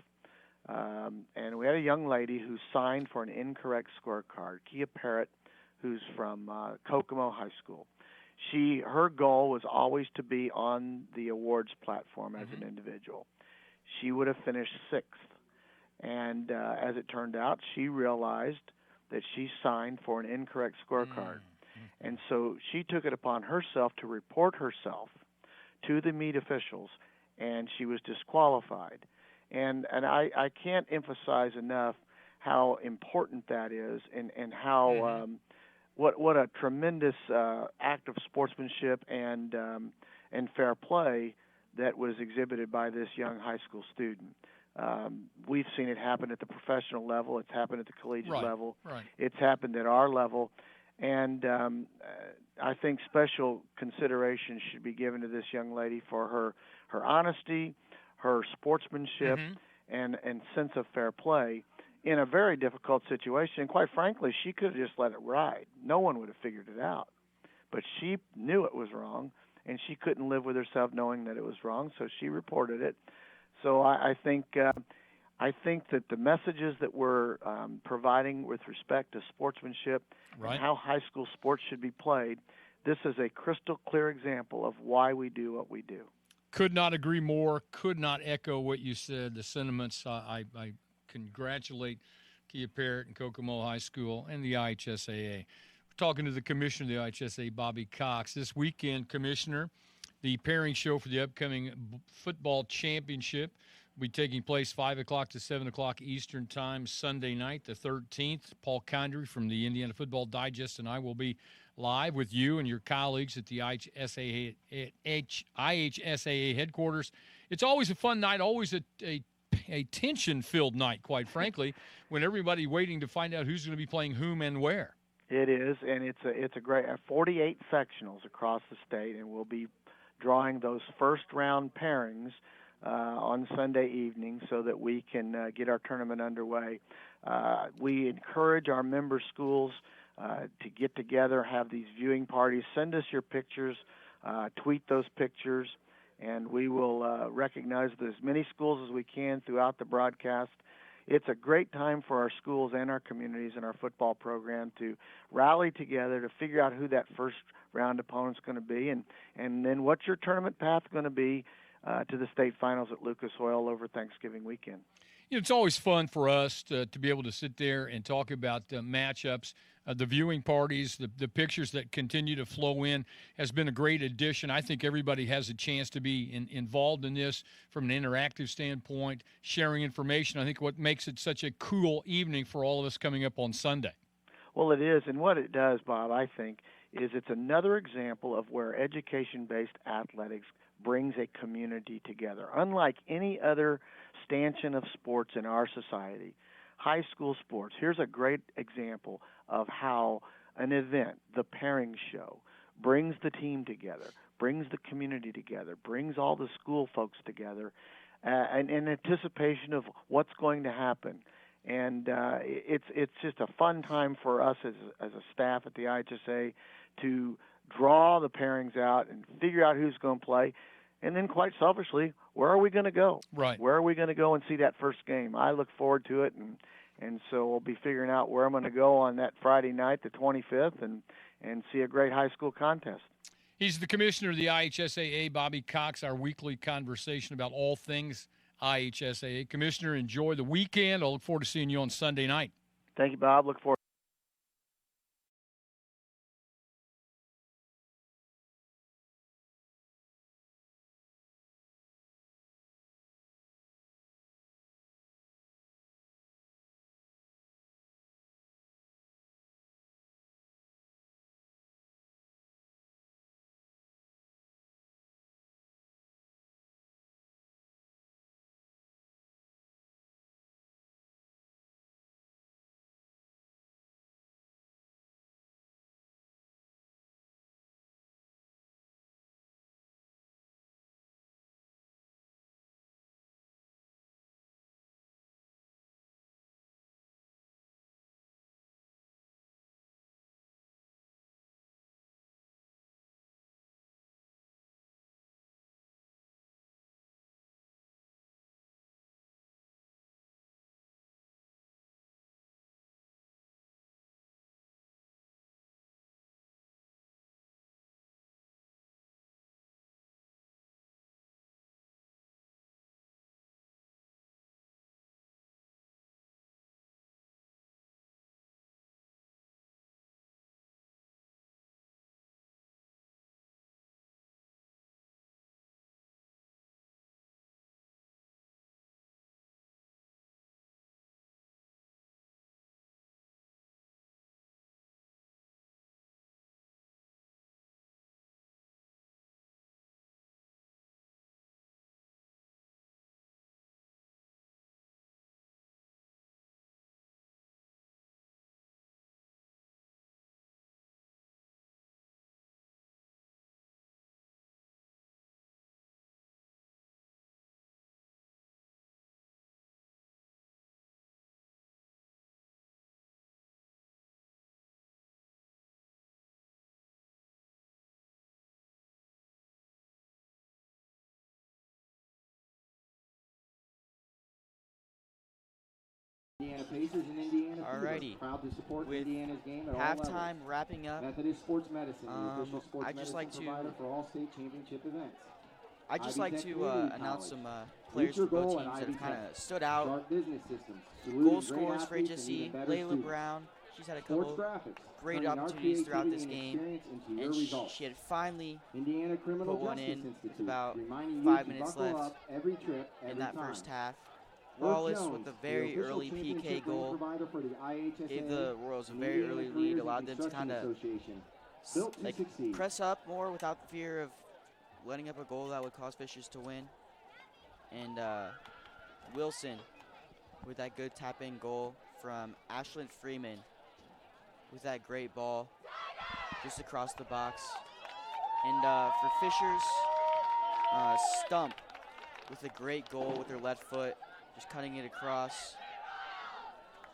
And we had a young lady who signed for an incorrect scorecard, Kia Parrott, who's from Kokomo High School. Her goal was always to be on the awards platform as an individual. She would have finished 6th. And as it turned out, she realized that she signed for an incorrect scorecard. And so she took it upon herself to report herself to the meet officials, and she was disqualified. And I can't emphasize enough how important that is, and how what a tremendous act of sportsmanship and fair play that was exhibited by this young high school student. We've seen it happen at the professional level. It's happened at the collegiate level. It's happened at our level. And I think special consideration should be given to this young lady for her honesty, her sportsmanship, and sense of fair play in a very difficult situation. And quite frankly, she could have just let it ride. No one would have figured it out. But she knew it was wrong, and she couldn't live with herself knowing that it was wrong, so she reported it. So I think that the messages that we're providing with respect to sportsmanship and how high school sports should be played, this is a crystal clear example of why we do what we do. Could not agree more, could not echo what you said, the sentiments. I congratulate Kia Parrott and Kokomo High School and the IHSAA. We're talking to the commissioner of the IHSAA, Bobby Cox. This weekend, Commissioner, the pairing show for the upcoming football championship will be taking place 5 o'clock to 7 o'clock Eastern Time Sunday night, the 13th. Paul Condry from the Indiana Football Digest and I will be live with you and your colleagues at the IHSAA headquarters. It's always a fun night, always a tension-filled night, quite frankly, when everybody waiting to find out who's going to be playing whom and where. It is, and it's a great 48 sectionals across the state, and we'll be drawing those first-round pairings on Sunday evening so that we can get our tournament underway. We encourage our member schools to get together, have these viewing parties. Send us your pictures, tweet those pictures, and we will recognize as many schools as we can throughout the broadcast. It's a great time for our schools and our communities and our football program to rally together to figure out who that first round opponent's going to be, and then what's your tournament path going to be to the state finals at Lucas Oil over Thanksgiving weekend. It's always fun for us to be able to sit there and talk about matchups. The viewing parties, the pictures that continue to flow in has been a great addition. I think everybody has a chance to be involved in this from an interactive standpoint, sharing information. I think what makes it such a cool evening for all of us coming up on Sunday. Well, it is, and what it does, Bob, I think, is it's another example of where education-based athletics brings a community together. Unlike any other stanchion of sports in our society, high school sports, here's a great example of how an event, the pairing show, brings the team together, brings the community together, brings all the school folks together in anticipation of what's going to happen. And it's just a fun time for us as a staff at the IHSA to draw the pairings out and figure out who's going to play. And then, quite selfishly, where are we going to go? Right. Where are we going to go and see that first game? I look forward to it, and so we'll be figuring out where I'm going to go on that Friday night, the 25th, and see a great high school contest. He's the commissioner of the IHSAA, Bobby Cox, our weekly conversation about all things IHSAA. Commissioner, enjoy the weekend. I'll look forward to seeing you on Sunday night. Thank you, Bob. Look forward. Indiana Pacers and Indiana Alrighty. Proud to support With Indiana's game at all halftime levels. wrapping up, Methodist Sports Medicine, the official sports I'd just medicine like to provider for all state championship events. I'd just Ivy like Tech to Community announce College. some Reach players your for both goal teams at that Ivy have kind Tech. of stood out. Sharp Business Systems. Goal Saluting great scorers for athletes and HSC, even better Layla students. Brown, She's had a Sports couple graphics, great turning our opportunities throughout this creativity and game, experience into your and results. she had finally Indiana Criminal put one Justice in with Institute, about reminding 5 you to minutes buckle left up every trip, every in that time. first half. Herb Wallace Jones, with a the very official early PK championship ring goal provider for the IHSA gave the Royals a and very Indiana early Careers lead, and allowed them to Construction kind of Association. Built to succeed. press up more without the fear of letting up a goal that would cause Fishers to win. And Wilson with that good tap-in goal from Ashlyn Freeman with that great ball just across the box. And for Fishers, Stump with a great goal with her left foot, just cutting it across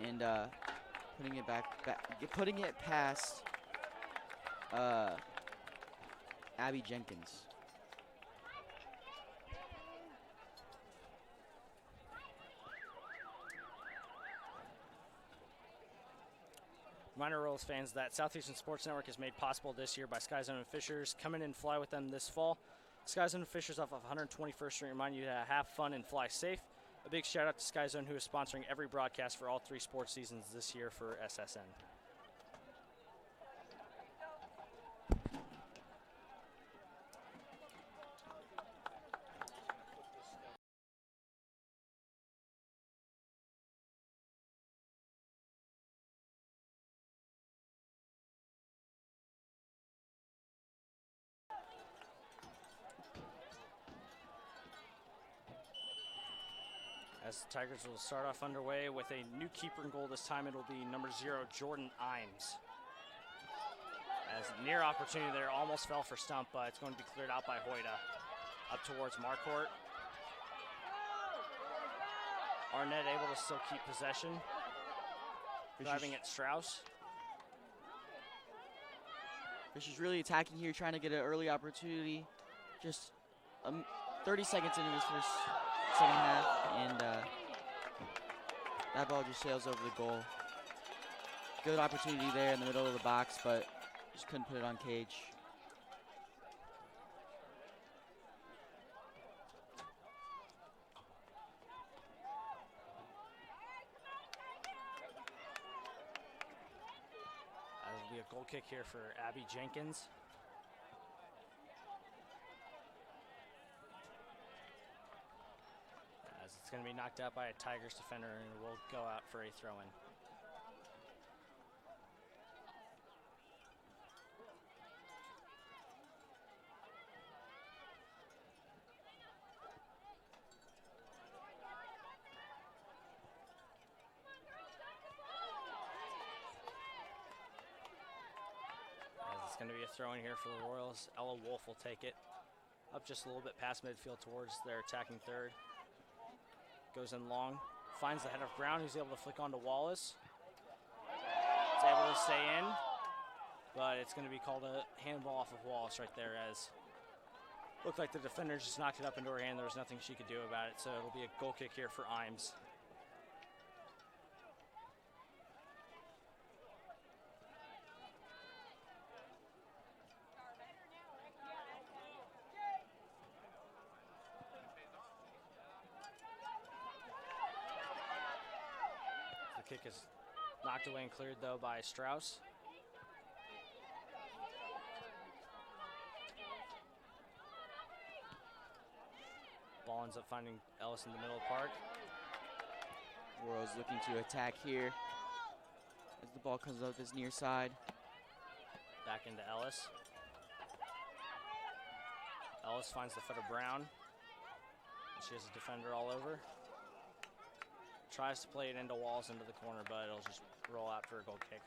and putting it past Abby Jenkins. Reminder, Royals fans, that Southeastern Sports Network is made possible this year by Sky Zone and Fishers. Come in and fly with them this fall. Sky Zone and Fishers off of 121st Street remind you to have fun and fly safe. A big shout out to Sky Zone, who is sponsoring every broadcast for all 3 sports seasons this year for SSN. As the Tigers will start off underway with a new keeper in goal. This time it'll be number 0, Jordan Imes. As near opportunity there, almost fell for Stump, but it's going to be cleared out by Hoyda. Up towards Marquardt. Arnett able to still keep possession. Driving at Strauss. Fishers really attacking here, trying to get an early opportunity. Just 30 seconds into this second half, and that ball just sails over the goal. Good opportunity there in the middle of the box, but just couldn't put it on cage. That'll be a goal kick here for Abby Jenkins. It's going to be knocked out by a Tigers defender and will go out for a throw-in. It's going to be a throw-in here for the Royals. Ella Wolf will take it up just a little bit past midfield towards their attacking third. Goes in long, finds the head of Brown, who's able to flick onto Wallace. It's able to stay in, but it's going to be called a handball off of Wallace right there, as looked like the defender just knocked it up into her hand. There was nothing she could do about it, so it'll be a goal kick here for Imes. The kick is knocked away and cleared, though, by Strauss. Ball ends up finding Ellis in the middle of the park. Royals looking to attack here as the ball comes up this near side. Back into Ellis. Ellis finds the foot of Brown. She has a defender all over. Tries to play it into Walls into the corner, but it'll just roll out for a goal kick.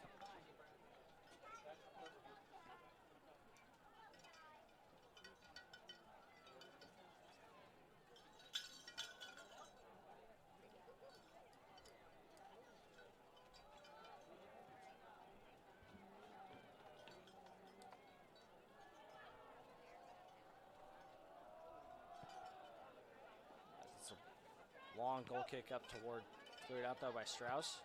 It's a long goal kick up toward, cleared out though by Strauss.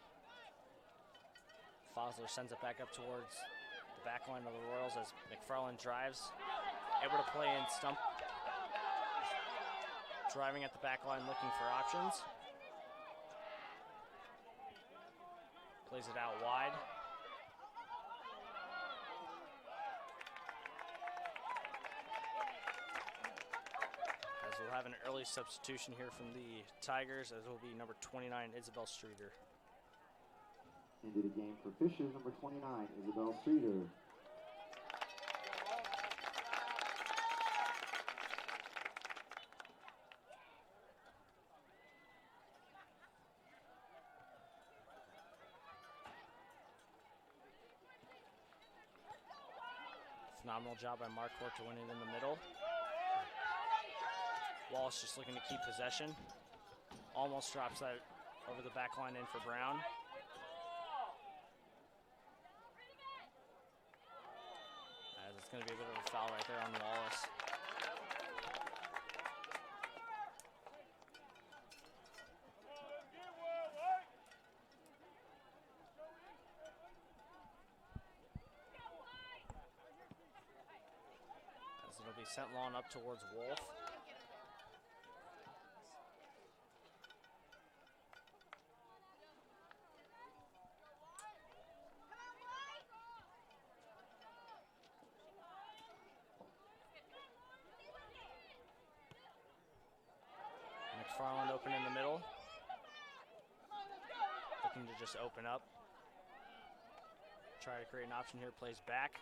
Fosler sends it back up towards the back line of the Royals as McFarland drives. Able to play in Stump. Driving at the back line looking for options. Plays it out wide. we'll have an early substitution here from the Tigers, as will be number 29, Isabel Streeter. Into the game for Fishers, number 29, Isabel Streeter. Phenomenal job by Marquardt to win it in the middle. Wallace just looking to keep possession. Almost drops that over the back line in for Brown. As it's going to be a bit of a foul right there on Wallace. As it'll be sent long up towards Wolf. McFarland open in the middle. Looking to just open up. Try to create an option here, plays back.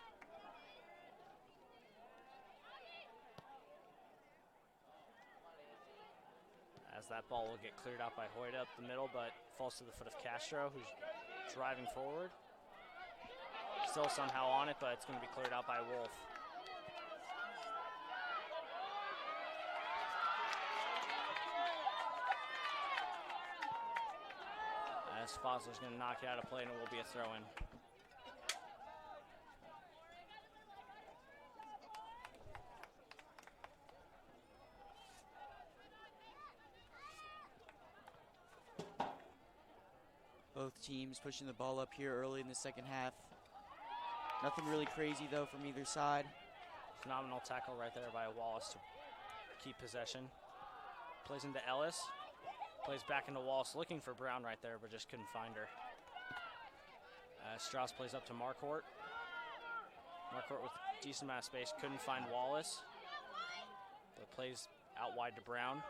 As that ball will get cleared out by Hoyt up the middle, but falls to the foot of Castro, who's driving forward. Still somehow on it, but it's going to be cleared out by Wolf. As Fosler's going to knock it out of play, and it will be a throw-in. Both teams pushing the ball up here early in the second half. Nothing really crazy, though, from either side. Phenomenal tackle right there by Wallace to keep possession. Plays into Ellis. Plays back into Wallace, looking for Brown right there, but just couldn't find her. Strauss plays up to Marquardt. Marquardt with a decent amount of space, couldn't find Wallace, but plays out wide to Brown.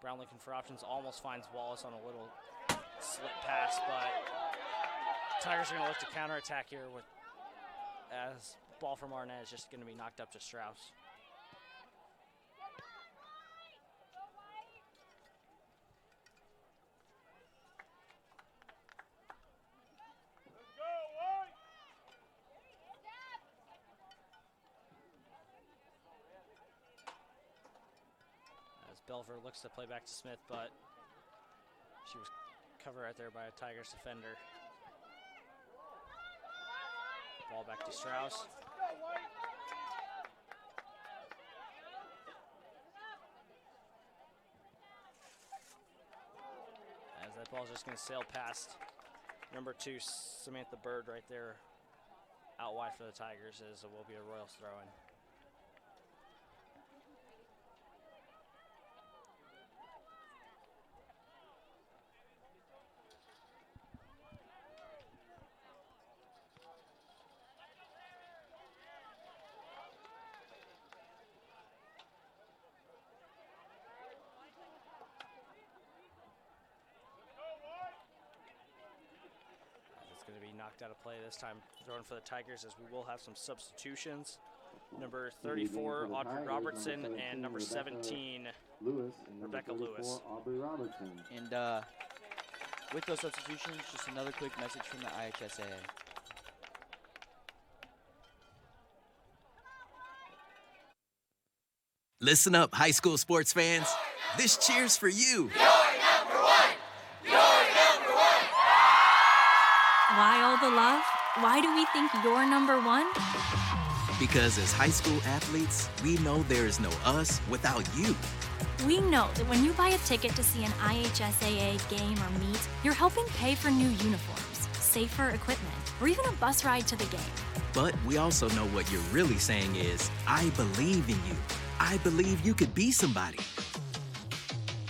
Brown looking for options, almost finds Wallace on a little slip pass, but Tigers are going to look to counterattack here with, as ball from Arnett is just going to be knocked up to Strauss. Belver looks to play back to Smith, but she was covered right there by a Tigers defender. Ball back to Strauss. As that ball's just going to sail past number 2, Samantha Bird, right there out wide for the Tigers, as it will be a Royals throw-in. Knocked out of play this time, throwing for the Tigers, as we will have some substitutions. Number 34, Audrey Robertson, and number 17, Rebecca Lewis. Aubrey Robertson. And with those substitutions, just another quick message from the IHSAA. Listen up, high school sports fans. This cheer's for you. Why all the love? Why do we think you're number one? Because as high school athletes, we know there is no us without you. We know that when you buy a ticket to see an IHSAA game or meet, you're helping pay for new uniforms, safer equipment, or even a bus ride to the game. But we also know what you're really saying is, I believe in you. I believe you could be somebody.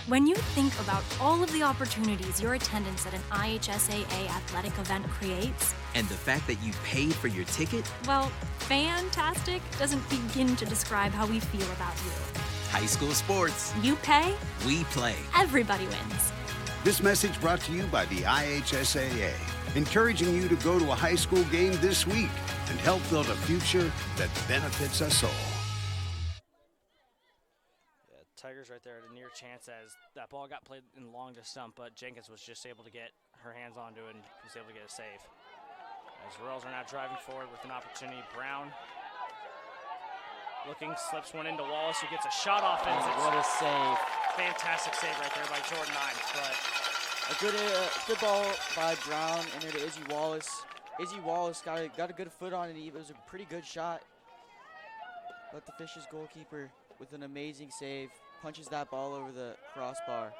When you think about all of the opportunities your attendance at an IHSAA athletic event creates, and the fact that you paid for your ticket, well, fantastic doesn't begin to describe how we feel about you. High school sports. You pay, We play. everybody wins. This message brought to you by the IHSAA, encouraging you to go to a high school game this week and help build a future that benefits us all. Yeah, Tigers right there at a near chance as that ball got played in long to stump, but Jenkins was just able to get her hands onto it and was able to get a save. As Royals are now driving forward with an opportunity. Brown looking, slips one into Wallace, who gets a shot off. And What a save. fantastic save right there by Jordan Imes. But A good ball by Brown in there to Izzy Wallace. Izzy Wallace got a good foot on it. It was a pretty good shot. But the Fishers goalkeeper, with an amazing save, punches that ball over the crossbar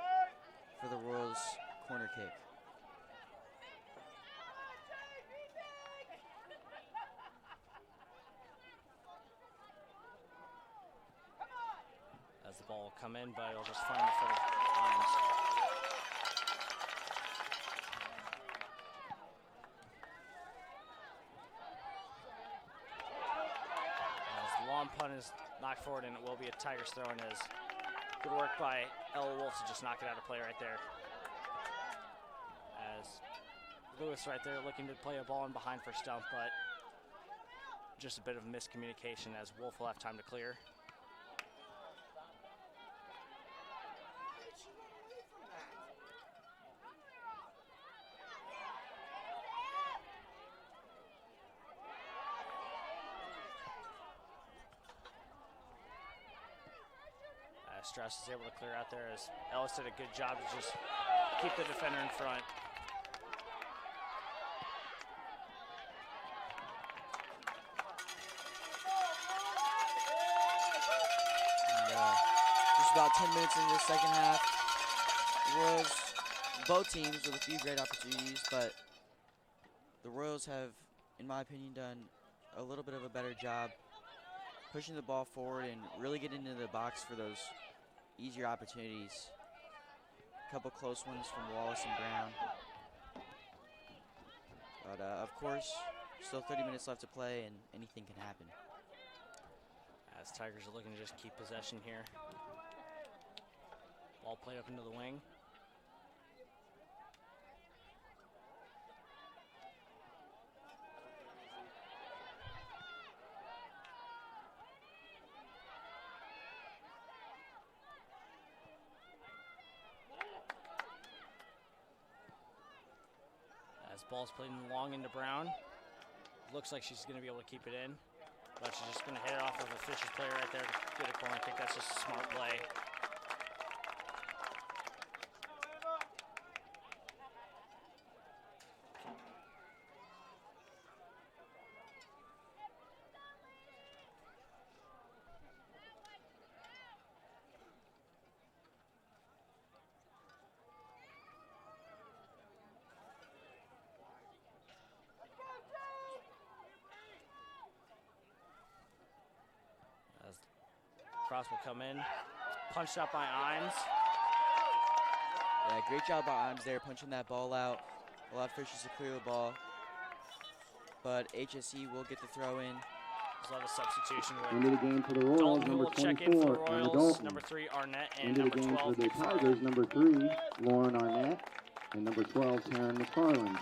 for the Royals corner kick. as the ball will come in, but it'll just find the foot of Imes. As the long punt is knocked forward, and it will be a Tigers throw, and is good work by Ella Wolf to just knock it out of play right there. As Lewis right there looking to play a ball in behind for Stump, but just a bit of miscommunication as Wolf will have time to clear. Strauss is able to clear out there as Ellis did a good job to just keep the defender in front. And, just about 10 minutes into the second half. The Royals, both teams with a few great opportunities, but the Royals have, in my opinion, done a little bit of a better job pushing the ball forward and really getting into the box for those easier opportunities. A couple close ones from Wallace and Brown. But of course, still 30 minutes left to play and anything can happen. As Tigers are looking to just keep possession here. Ball played up into the wing. As ball's played long into Brown. Looks like she's going to be able to keep it in, but she's just going to hit it off of a Fishers player right there to get a corner kick. That's just a smart play. Cross will come in. Punched out by Imes. Yeah, great job by Imes there, punching that ball out. Allowed Fishers to clear the ball. But HSE will get the throw in. There's a substitution Into with the game for the Royals, Dalton, who number will check in for the 24, Emma Royals. Dalton. Number 3, Arnett, and Into the number game 12, for the McFarland. Tigers, number 3, Lauren Arnett, and number 12, Taryn McFarland.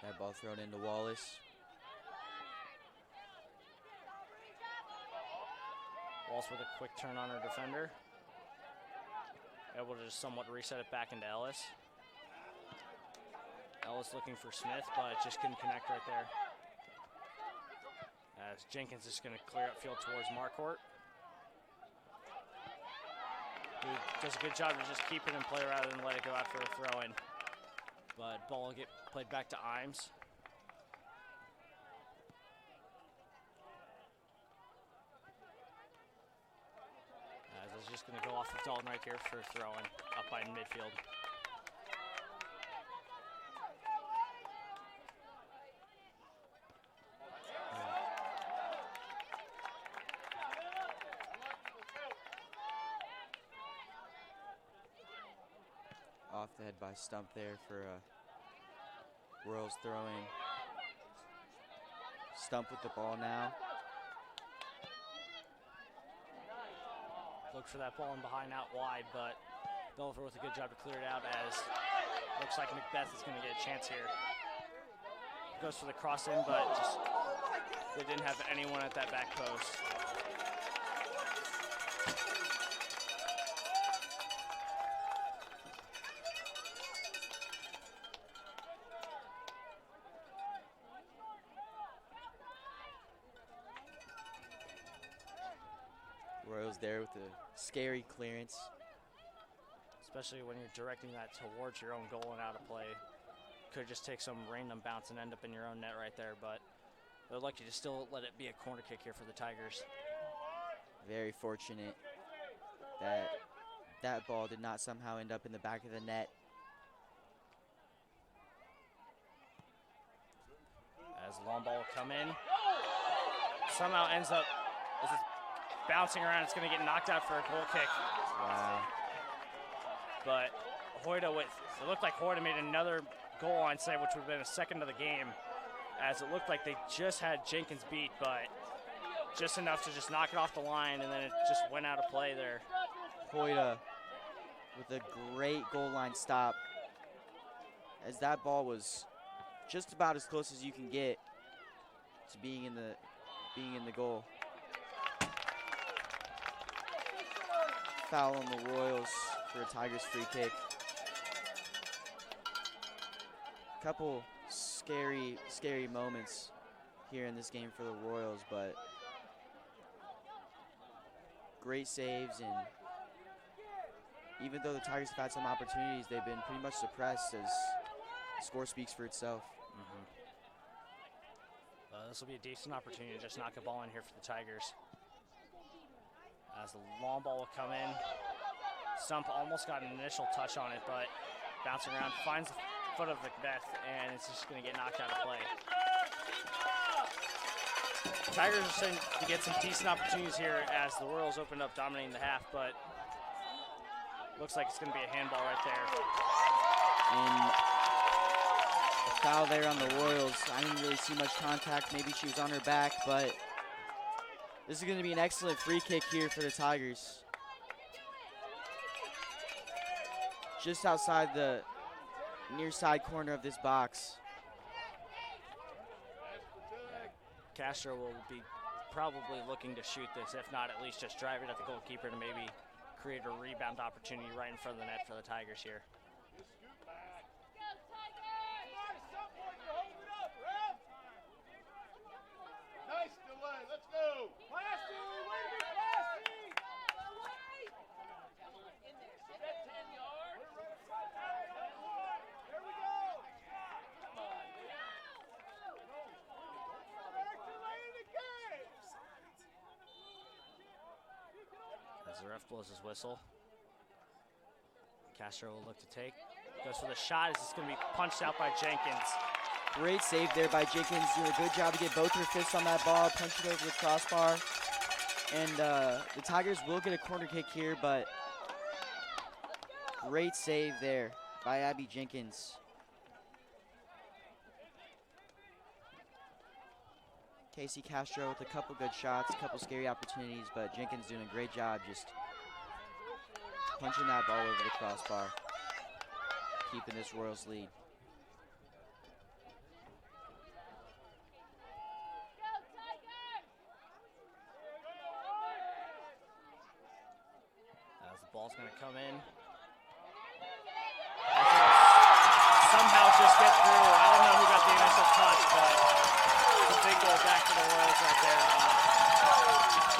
That ball thrown into Wallace. Wallace with a quick turn on her defender. Able to just somewhat reset it back into Ellis. Ellis looking for Smith, but just couldn't connect right there. As Jenkins is going to clear upfield towards Marquardt. Who does a good job to just keep it in play rather than let it go out for a throw-in. But ball will get played back to Imes. As it's just going to go off of Dalton right here for a throw-in up by midfield. Off the head by Stump there for a Royals throwing. Stump with the ball now. Look for that ball in behind out wide, but Belver with a good job to clear it out as looks like Macbeth is going to get a chance here. Goes for the cross in, but just they didn't have anyone at that back post. Royals there with a scary clearance. Especially when you're directing that towards your own goal and out of play. Could just take some random bounce and end up in your own net right there, but they're lucky to still let it be a corner kick here for the Tigers. Very fortunate that that ball did not somehow end up in the back of the net. As the long ball will come in. Somehow ends up, as it's bouncing around, it's going to get knocked out for a goal kick. Wow. But Hoyda with, it looked like Hoyda made another goal line save, which would have been a second of the game, as it looked like they just had Jenkins beat, but just enough to just knock it off the line, and then it just went out of play there. Hoyda with a great goal line stop, as that ball was just about as close as you can get to being in the goal. Foul on the Royals for a Tigers free kick. Couple scary moments here in this game for the Royals, but great saves, and even though the Tigers have had some opportunities, they've been pretty much suppressed as the score speaks for itself. This will be a decent opportunity to just knock a ball in here for the Tigers. As the long ball will come in. Stump almost got an initial touch on it, but bouncing around, finds the foot of Macbeth, and it's just going to get knocked out of play. Tigers are starting to get some decent opportunities here as the Royals opened up dominating the half, but looks like it's going to be a handball right there. And a foul there on the Royals. I didn't really see much contact. Maybe she was on her back, but this is going to be an excellent free kick here for the Tigers. Just outside the near side corner of this box. Castro will be probably looking to shoot this, if not at least just drive it at the goalkeeper to maybe create a rebound opportunity right in front of the net for the Tigers here. Nice delay, let's go. Classy, way to be classy. Set 10 yards. There we go. Come on, As the ref blows his whistle, Castro will look to take. Goes for the shot. Is this going to be punched out by Jenkins? Great save there by Jenkins. Doing a good job to get both her fists on that ball, punch it over the crossbar. And the Tigers will get a corner kick here, but great save there by Abby Jenkins. Casey Castro with a couple good shots, a couple scary opportunities, but Jenkins doing a great job just punching that ball over the crossbar, keeping this Royals lead. As the ball's going to come in. Somehow just get through. I don't know who got the initial touch, but it's a big goal back to the Royals right there.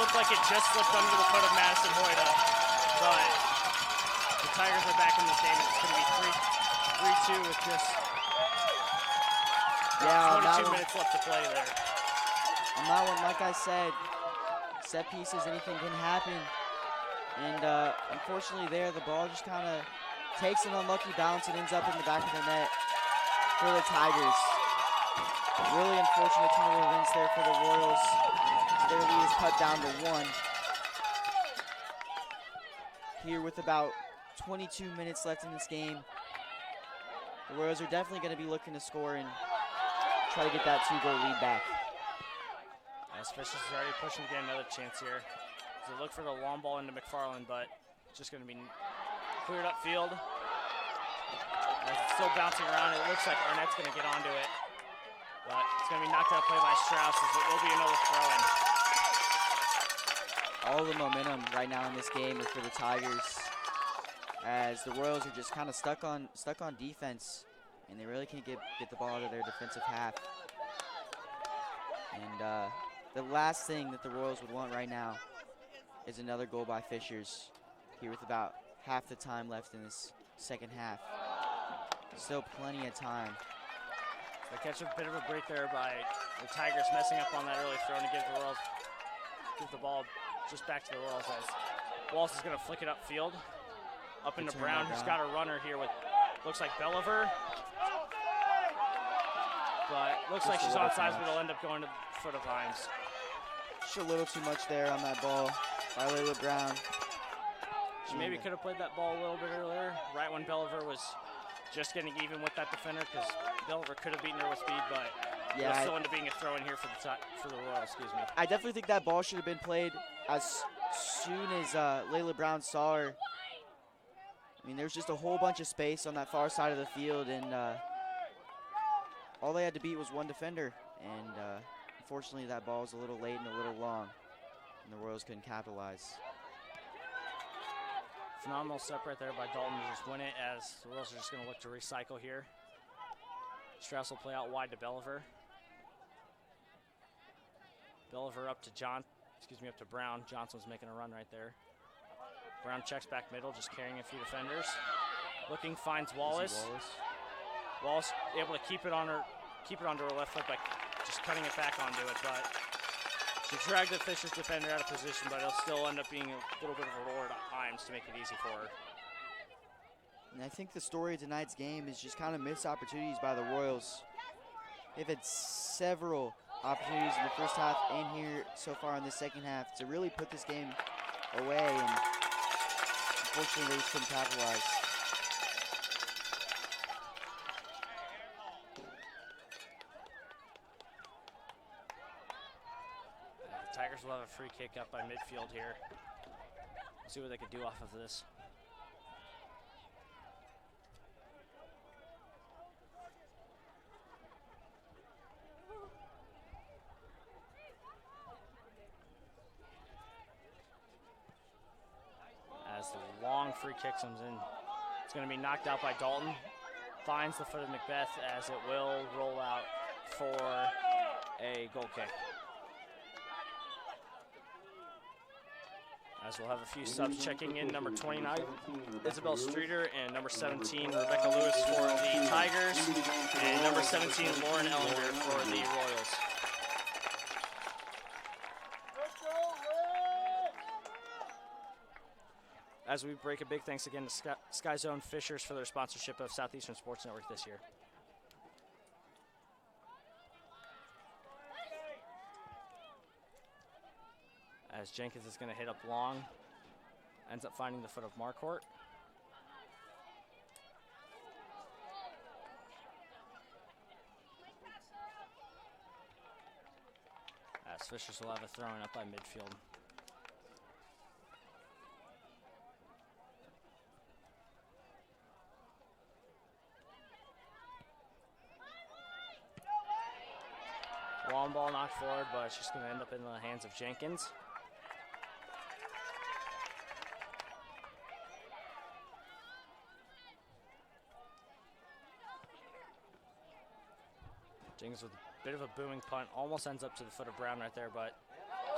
Looked like it just slipped under the foot of Madison Hoyda, but the Tigers are back in this game. It's going to be 3-2 with just 22 minutes left to play there. On that one, like I said, set pieces, anything can happen. And unfortunately there, the ball just kind of takes an unlucky bounce and ends up in the back of the net for the Tigers. Really unfortunate turn of events there for the Royals. Their lead is cut down to 1. Here with about 22 minutes left in this game, The Royals are definitely going to be looking to score and try to get that 2-goal lead back. As Fishers is already pushing to get another chance here. So look for the long ball into McFarland, but it's just going to be cleared up field. As it's still bouncing around, it looks like Arnett's going to get onto it. But it's going to be knocked out play by Strauss, as it will be another throw-in. All the momentum right now in this game is for the Tigers, as the Royals are just kind of stuck on defense, and they really can't get the ball out of their defensive half. And the last thing that the Royals would want right now is another goal by Fishers here with about half the time left in this second half. Still plenty of time. They catch a bit of a break there by the Tigers messing up on that early throw to give the ball just back to the Royals, as Walsh is going to flick it upfield. Up into Brown, who's got a runner here with, looks like Belliver. But looks like she's onside, but it'll end up going to the foot of Himes. Just a little too much there on that ball by Layla Brown. She maybe could have played that ball a little bit earlier, right when Belliver was just getting even with that defender, because Belliver could have beaten her with speed, but yeah, it'll still end up being a throw in here for the Royals, I definitely think that ball should have been played as soon as Layla Brown saw her. I mean, there's just a whole bunch of space on that far side of the field, and all they had to beat was one defender. And unfortunately, that ball was a little late and a little long, and the Royals couldn't capitalize. Phenomenal step right there by Dalton to just win it, as the Royals are just going to look to recycle here. Strauss will play out wide to Belliver. Belliver up to Brown. Johnson's making a run right there. Brown checks back middle, just carrying a few defenders. Looking, finds Wallace. Wallace able to keep it onto her left foot by just cutting it back onto it, but she dragged the Fishers defender out of position, but it'll still end up being a little bit of a roar to Himes to make it easy for her. And I think the story of tonight's game is just kind of missed opportunities by the Royals. They've had several opportunities in the first half and here so far in the second half to really put this game away, and unfortunately they just couldn't capitalize. The Tigers will have a free kick up by midfield here. See what they can do off of this. As the long free kick comes in, it's going to be knocked out by Dalton. Finds the foot of Macbeth, as it will roll out for a goal kick. As we'll have a few subs checking in. Number 29, Isabel Streeter, and number 17, Rebecca Lewis for the Tigers, and number 17, Lauren Ellender for the Royals. As we break, a big thanks again to Sky Zone Fishers for their sponsorship of Southeastern Sports Network this year. As Jenkins is going to hit up long, ends up finding the foot of Marquardt. As Fishers will have a throw-in up by midfield. Long ball knocked forward, but it's just going to end up in the hands of Jenkins. Jenkins with a bit of a booming punt, almost ends up to the foot of Brown right there, but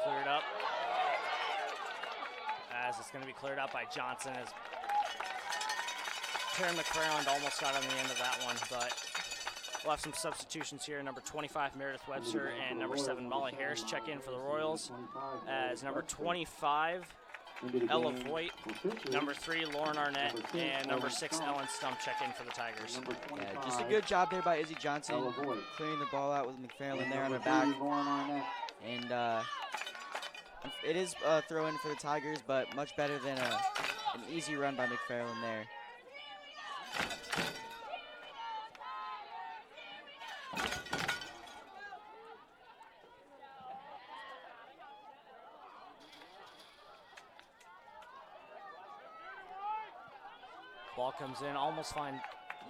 cleared up. As it's going to be cleared out by Johnson, as Tara McFarland almost got on the end of that one, but we'll have some substitutions here. Number 25, Meredith Webster, and number 7, Molly Harris check in for the Royals. As number 25, Ella Voigt, number 3, Lauren Arnett, and number 6, Ellen Stump check in for the Tigers. Yeah, just a good job there by Izzy Johnson, clearing the ball out with McFarland there on her back. And it is a throw in for the Tigers, but much better than an easy run by McFarland there. Ball comes in, almost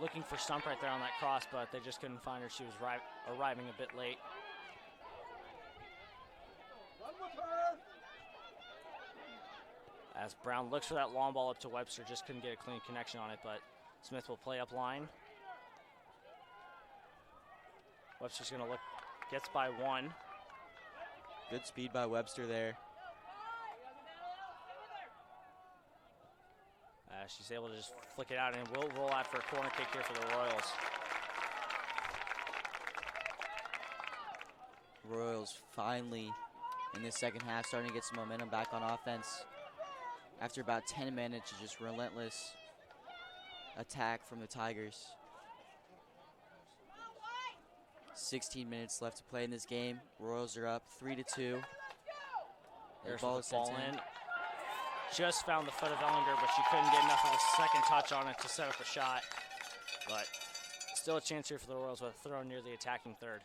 looking for Stump right there on that cross, but they just couldn't find her. She was arriving a bit late. As Brown looks for that long ball up to Webster, just couldn't get a clean connection on it, but Smith will play up line. Webster's gonna look, gets by 1. Good speed by Webster there. She's able to just flick it out and will roll out for a corner kick here for the Royals. Royals finally, in the second half, starting to get some momentum back on offense. After about 10 minutes of just relentless attack from the Tigers. 16 minutes left to play in this game. Royals are up 3-2. There's the ball in. Just found the foot of Ellinger, but she couldn't get enough of a second touch on it to set up a shot. But still a chance here for the Royals with a throw near the attacking third.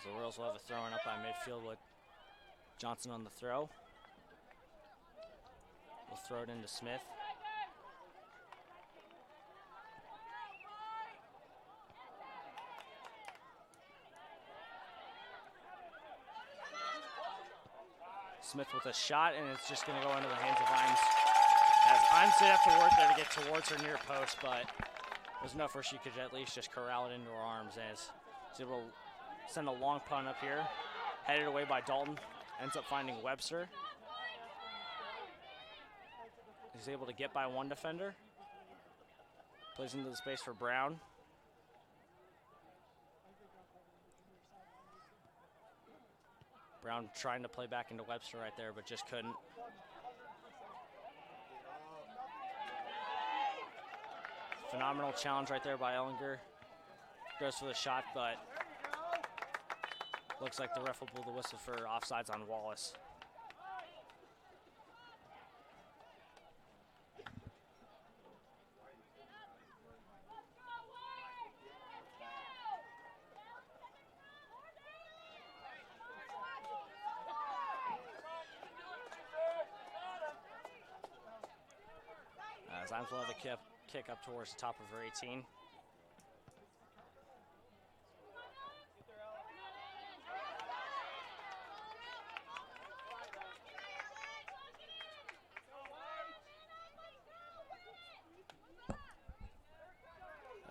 The Royals will have a throw-in up by midfield with Johnson on the throw. We'll throw it into Smith. Smith with a shot, and it's just going to go into the hands of Imes. As Imes did have to work there to get towards her near post, but it was enough where she could at least just corral it into her arms as she's able to send a long punt up here. Headed away by Dalton. Ends up finding Webster. He's able to get by 1 defender. Plays into the space for Brown. Brown trying to play back into Webster right there, but just couldn't. Phenomenal challenge right there by Ellinger. Goes for the shot, but looks like the ref will blow the whistle for offsides on Wallace. As Imes will have a kick up towards the top of her 18.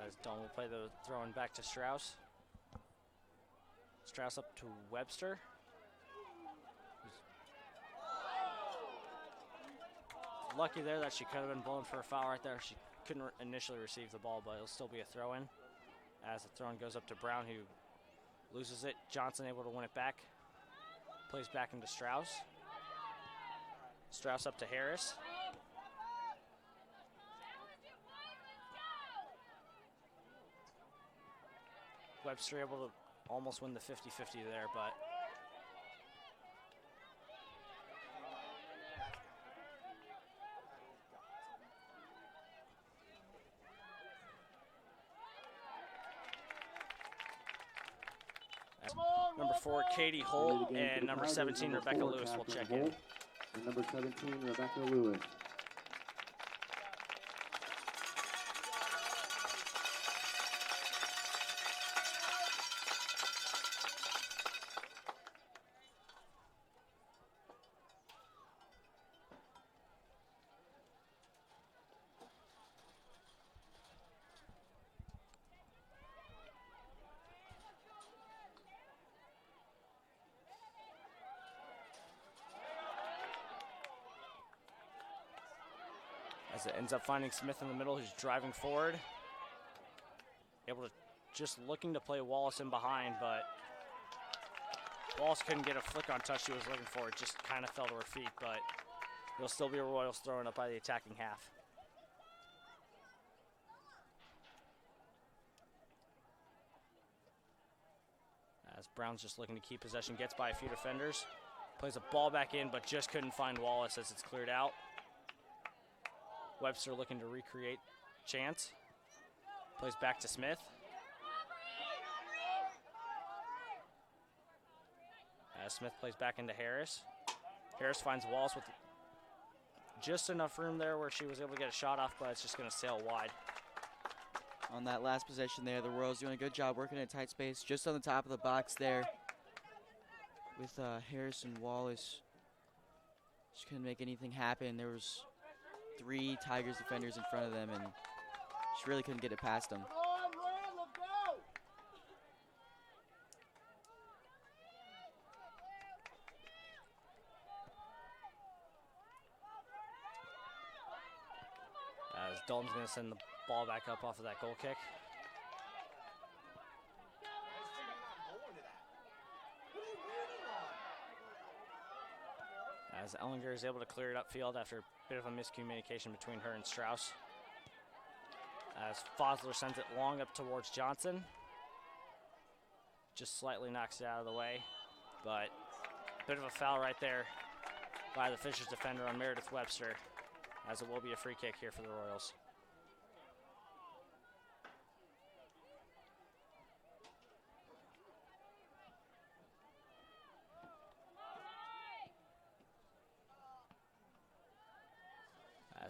As Don will play the throw-in back to Strauss. Strauss up to Webster. Lucky there that she could have been blown for a foul right there. She couldn't initially receive the ball, but it'll still be a throw-in. As the throw-in goes up to Brown, who loses it. Johnson able to win it back. Plays back into Strauss. Strauss up to Harris. Webster able to almost win the 50-50 there, but number 4, Katie Holt, and number 17, Rebecca Lewis will check in. And number 17, Rebecca Lewis. As it ends up finding Smith in the middle, who's driving forward. Able to just looking to play Wallace in behind, but Wallace couldn't get a flick on touch she was looking for. It just kind of fell to her feet, but it'll still be a Royals throwing up by the attacking half. As Brown's just looking to keep possession, gets by a few defenders. Plays a ball back in, but just couldn't find Wallace as it's cleared out. Webster looking to recreate chance. Plays back to Smith. As Smith plays back into Harris. Harris finds Wallace with just enough room there where she was able to get a shot off, but it's just going to sail wide. On that last possession there, the Royals doing a good job working in a tight space, just on the top of the box there. With Harris and Wallace, just couldn't make anything happen. There was 3 Tigers defenders in front of them, and just really couldn't get it past them. As Dalton's going to send the ball back up off of that goal kick. As Ellinger is able to clear it upfield after a bit of a miscommunication between her and Strauss. As Fosler sends it long up towards Johnson. Just slightly knocks it out of the way, but a bit of a foul right there by the Fishers defender on Meredith Webster, as it will be a free kick here for the Royals.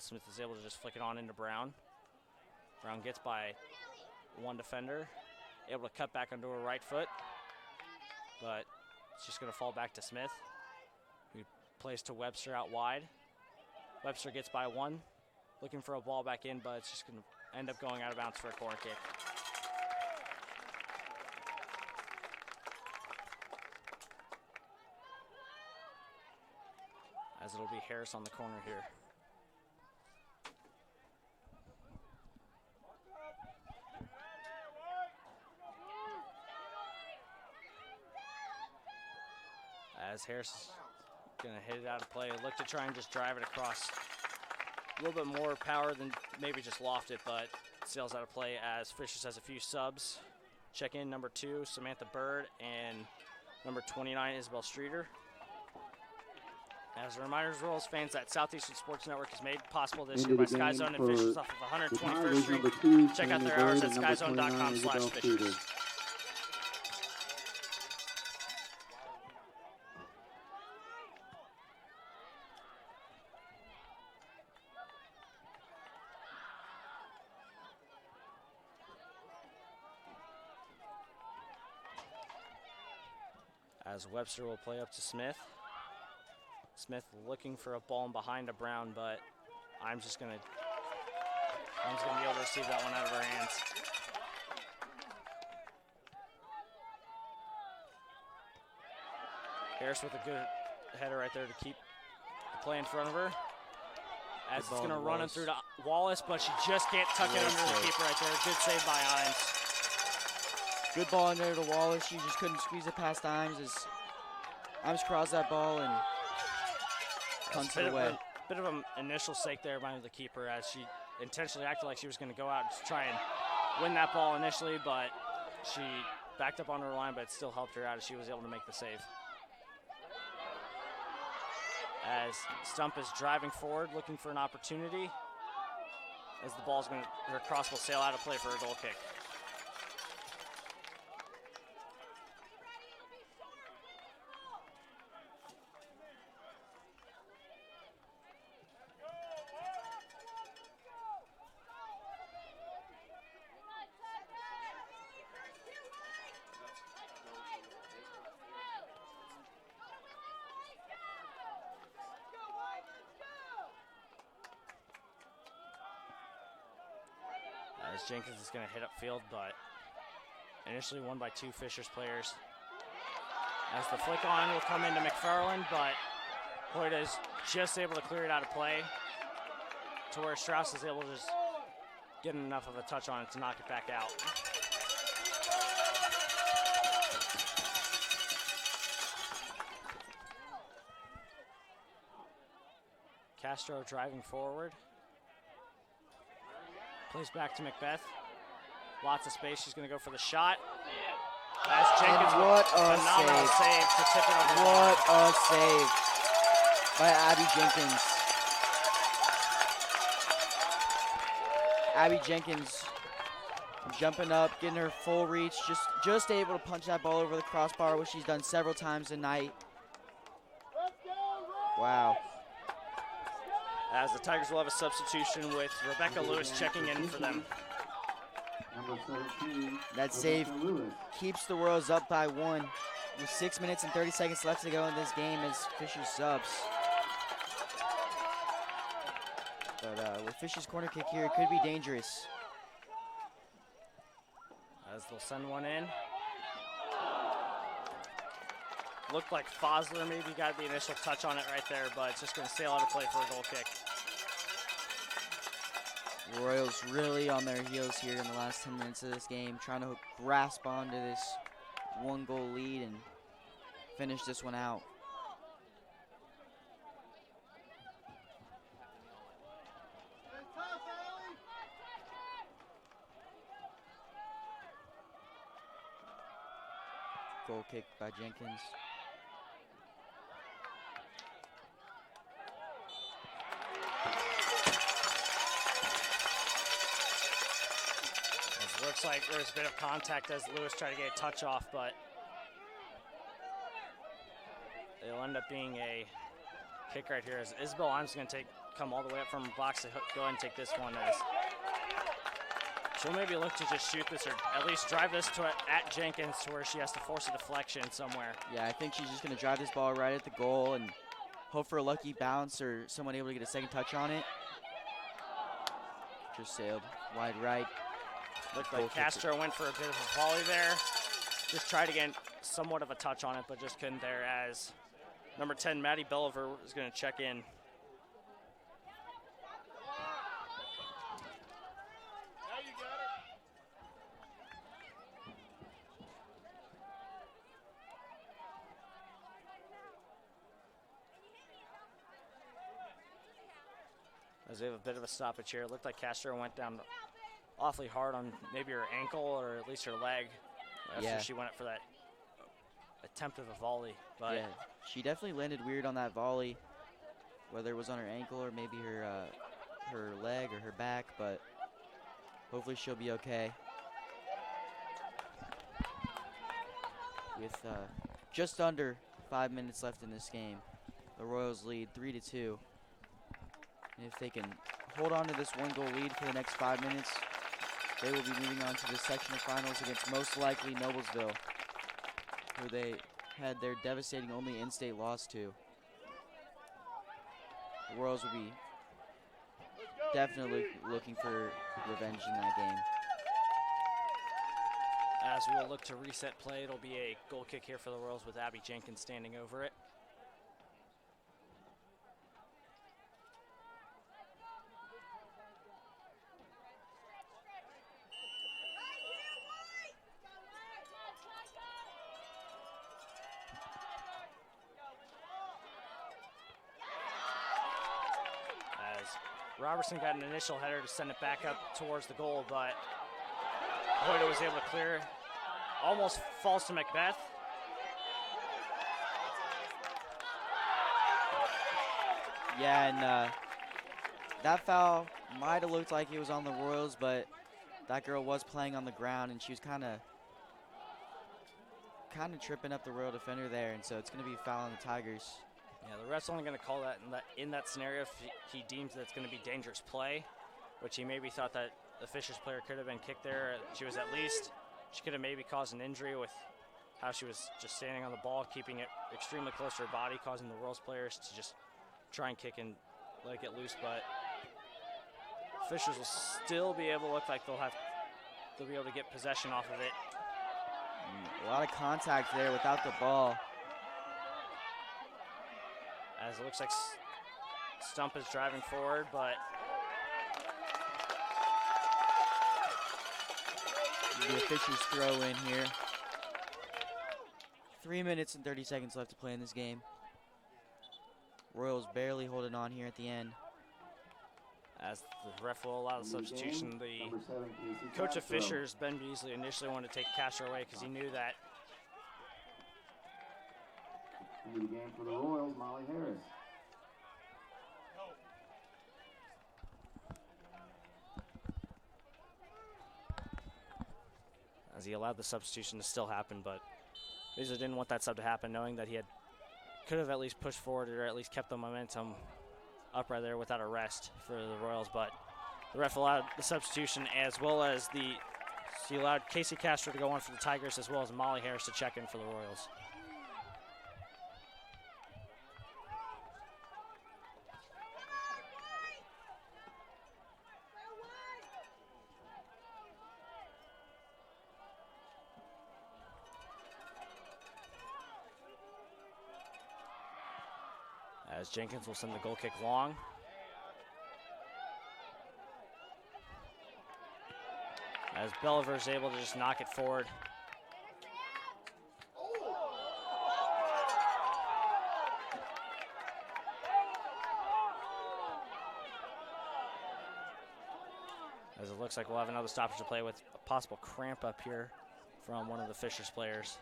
Smith is able to just flick it on into Brown. Brown gets by one defender, able to cut back onto her right foot, but it's just going to fall back to Smith, who plays to Webster out wide. Webster gets by one, looking for a ball back in, but it's just going to end up going out of bounds for a corner kick. As it'll be Harris on the corner here. As Harris is going to hit it out of play, look to try and just drive it across. A little bit more power than maybe just loft it, but sails out of play as Fishers has a few subs. Check in number 2, Samantha Bird, and number 29, Isabel Streeter. As a reminder to Royals fans that Southeastern Sports Network is made possible this year by Sky Zone and Fishers off of 121st Street. Check out their hours at skyzone.com/Fishers. As Webster will play up to Smith. Smith looking for a ball in behind to Brown, but I'm just gonna be able to receive that one out of her hands. Harris with a good header right there to keep the play in front of her. As it's gonna run it through to Wallace, but she just can't tuck it under the keeper right there. Good save by Imes. Good ball in there to Wallace. She just couldn't squeeze it past Imes as Imes crossed that ball and punts it away. A bit of an initial sake there by the keeper as she intentionally acted like she was going to go out to try and win that ball initially, but she backed up on her line, but it still helped her out as she was able to make the save. As Stump is driving forward, looking for an opportunity, as the ball's going to, her cross will sail out of play for a goal kick. As Jenkins is going to hit upfield, but initially won by 2 Fishers players. As the flick on will come into McFarland, but Hoyt is just able to clear it out of play to where Strauss is able to just get enough of a touch on it to knock it back out. Castro driving forward. Plays back to Macbeth. Lots of space. She's going to go for the shot. As Jenkins, and what a phenomenal save to tip it over. What a save by Abby Jenkins. Abby Jenkins jumping up, getting her full reach, just able to punch that ball over the crossbar, which she's done several times tonight. Wow. As the Tigers will have a substitution with Rebecca Lewis checking in for them. Number 17. That save Rebecca Lewis. keeps the Royals up by 1 with 6 minutes and 30 seconds left to go in this game as Fisher subs. But with Fisher's corner kick here, it could be dangerous. As they'll send one in. Looked like Fosler maybe got the initial touch on it right there, but it's just going to sail out of play for a goal kick. Royals really on their heels here in the last 10 minutes of this game, trying to grasp onto this 1-goal lead and finish this one out. Goal kick by Jenkins. It looks like there's a bit of contact as Lewis tried to get a touch off, but it'll end up being a kick right here as Isabel Imes going to come all the way up from the box to go ahead and take this one as she'll maybe look to just shoot this or at least drive this to at Jenkins to where she has to force a deflection somewhere. Yeah, I think she's just going to drive this ball right at the goal and hope for a lucky bounce or someone able to get a second touch on it. Just sailed wide right. Looked like Castro went for a bit of a volley there. Just tried to get somewhat of a touch on it, but just couldn't there as number 10, Maddie Belliver, is going to check in. As we have a bit of a stoppage here. It looked like Castro went down awfully hard on maybe her ankle or at least her leg after she went up for that attempt of a volley. But yeah, she definitely landed weird on that volley, whether it was on her ankle or maybe her leg or her back, but hopefully she'll be okay. With just under 5 minutes left in this game, the Royals lead 3-2. And if they can hold on to this 1-goal lead for the next 5 minutes, they will be moving on to the sectional finals against most likely Noblesville, who they had their devastating only in-state loss to. The Royals will be definitely looking for revenge in that game. As we will look to reset play, it'll be a goal kick here for the Royals with Abby Jenkins standing over it. Robertson got an initial header to send it back up towards the goal, but Hoyda was able to clear. Almost falls to Macbeth. Yeah, and that foul might have looked like it was on the Royals, but that girl was playing on the ground, and she was kind of tripping up the Royal defender there, and so it's going to be a foul on the Tigers. Yeah, the ref's only going to call that in that scenario if he deems that it's going to be dangerous play, which he maybe thought that the Fishers player could have been kicked there. She could have maybe caused an injury with how she was just standing on the ball, keeping it extremely close to her body, causing the Royals players to just try and kick and let it get loose. But Fishers will still be able to look like they'll be able to get possession off of it. A lot of contact there without the ball. As it looks like Stump is driving forward, but the Fishers throw in here. 3 minutes and 30 seconds left to play in this game. Royals barely holding on here at the end. As the ref will allow the substitution, the coach of Fishers, Ben Beasley, initially wanted to take Castro away because he knew that Into the game for the Royals, Molly Harris. As he allowed the substitution to still happen, but Beasley didn't want that sub to happen, knowing that he could have at least pushed forward or at least kept the momentum up right there without a rest for the Royals. But the ref allowed the substitution, as well as he allowed Casey Castro to go on for the Tigers, as well as Molly Harris to check in for the Royals. As Jenkins will send the goal kick long. As Belliver is able to just knock it forward. As it looks like we'll have another stoppage to play with a possible cramp up here from one of the Fishers players.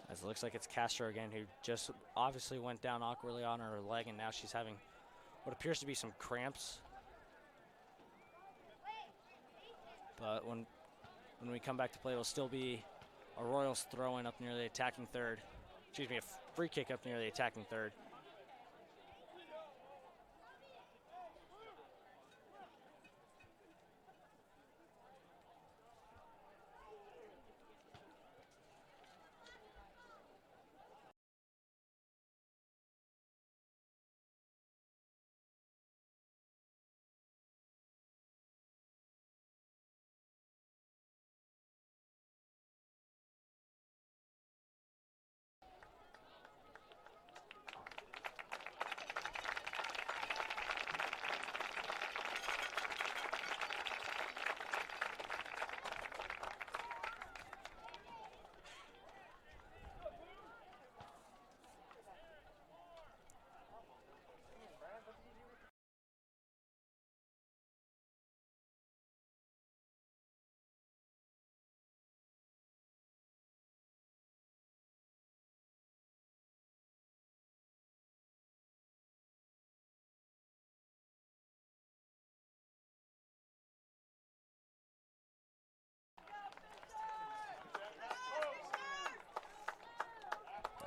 As it looks like it's Castro again, who just obviously went down awkwardly on her leg, and now she's having what appears to be some cramps. But when we come back to play, it'll still be a Royals throw-in up near the attacking third. Excuse me, a free kick up near the attacking third.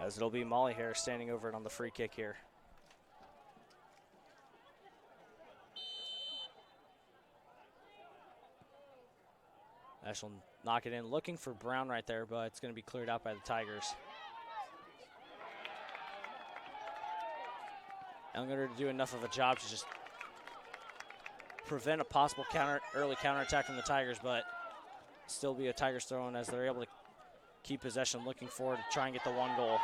As it'll be Molly Harris standing over it on the free kick here. Ash will knock it in, looking for Brown right there, but it's going to be cleared out by the Tigers. Ellinger to do enough of a job to just prevent a possible early counterattack from the Tigers, but still be a Tigers throw-in as they're able to keep possession, looking forward to try and get the one goal.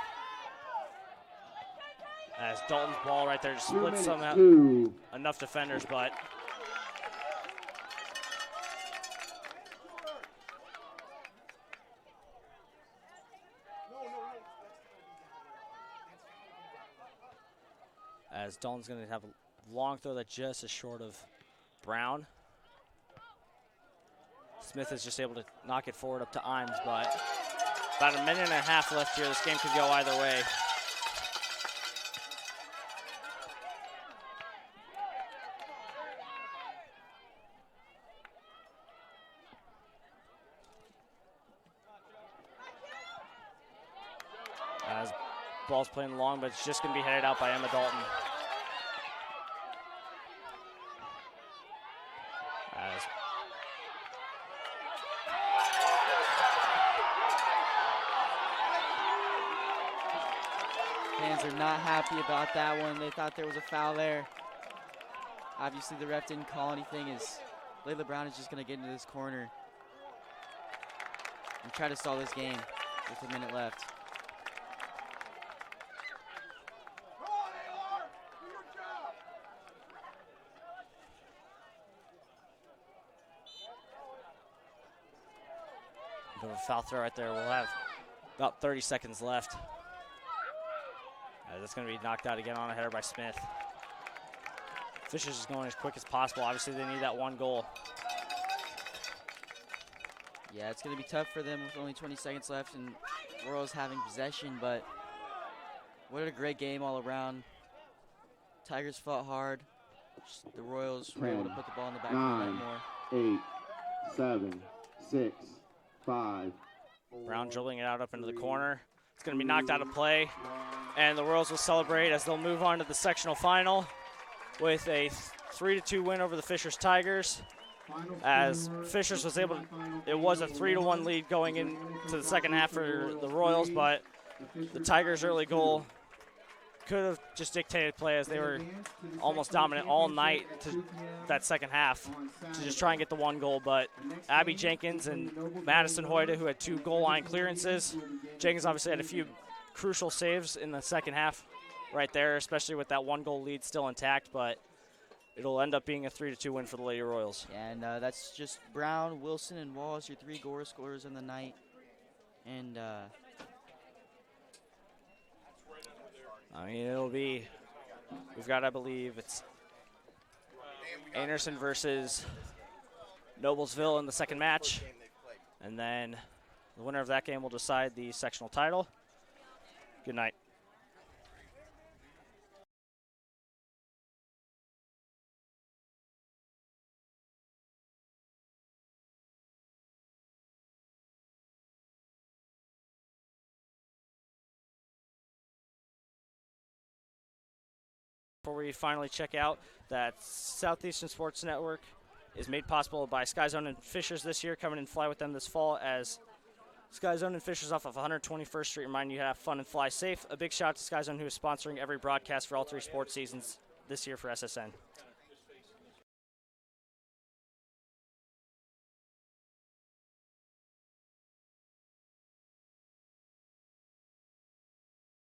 As Dalton's ball right there just splits somehow enough defenders, but as Dalton's going to have a long throw that just is short of Brown. Smith is just able to knock it forward up to Imes, but about a minute and a half left here. This game could go either way. As ball's playing long, but it's just going to be headed out by Emma Dalton. As fans are not happy about that one. They thought there was a foul there. Obviously, the ref didn't call anything, as Layla Brown is just going to get into this corner and try to stall this game with a minute left. So a foul throw right there. We'll have about 30 seconds left. That's going to be knocked out again on a header by Smith. Fishers is going as quick as possible. Obviously, they need that one goal. Yeah, it's going to be tough for them with only 20 seconds left and Royals having possession, but what a great game all around. Tigers fought hard. The Royals were able to put the ball in the back of the net 9, more. 8, 7, 6, 5. Brown dribbling it out up into the corner. It's going to be knocked out of play, and the Royals will celebrate as they'll move on to the sectional final with a 3-2 win over the Fishers Tigers. As Fishers was able to, it was a 3-1 lead going into the second half for the Royals, but the Tigers' early goal could have just dictated play as they were almost dominant all night to that second half to just try and get the one goal. But Abby Jenkins and Madison Hoyda, who had 2 goal line clearances. Jenkins obviously had a few crucial saves in the second half right there, especially with that 1 goal lead still intact, but it'll end up being a 3-2 win for the Lady Royals. Yeah, and that's just Brown, Wilson, and Wallace, your 3 goal scorers in the night. And I mean, it'll be, we've got, I believe, it's Anderson versus Noblesville in the second match. And then the winner of that game will decide the sectional title. Good night. Before we finally check out, that Southeastern Sports Network is made possible by Sky Zone and Fishers this year. Come in and fly with them this fall as Sky Zone and Fishers off of 121st Street remind you to have fun and fly safe. A big shout out to Sky Zone, who is sponsoring every broadcast for all 3 sports seasons this year for SSN.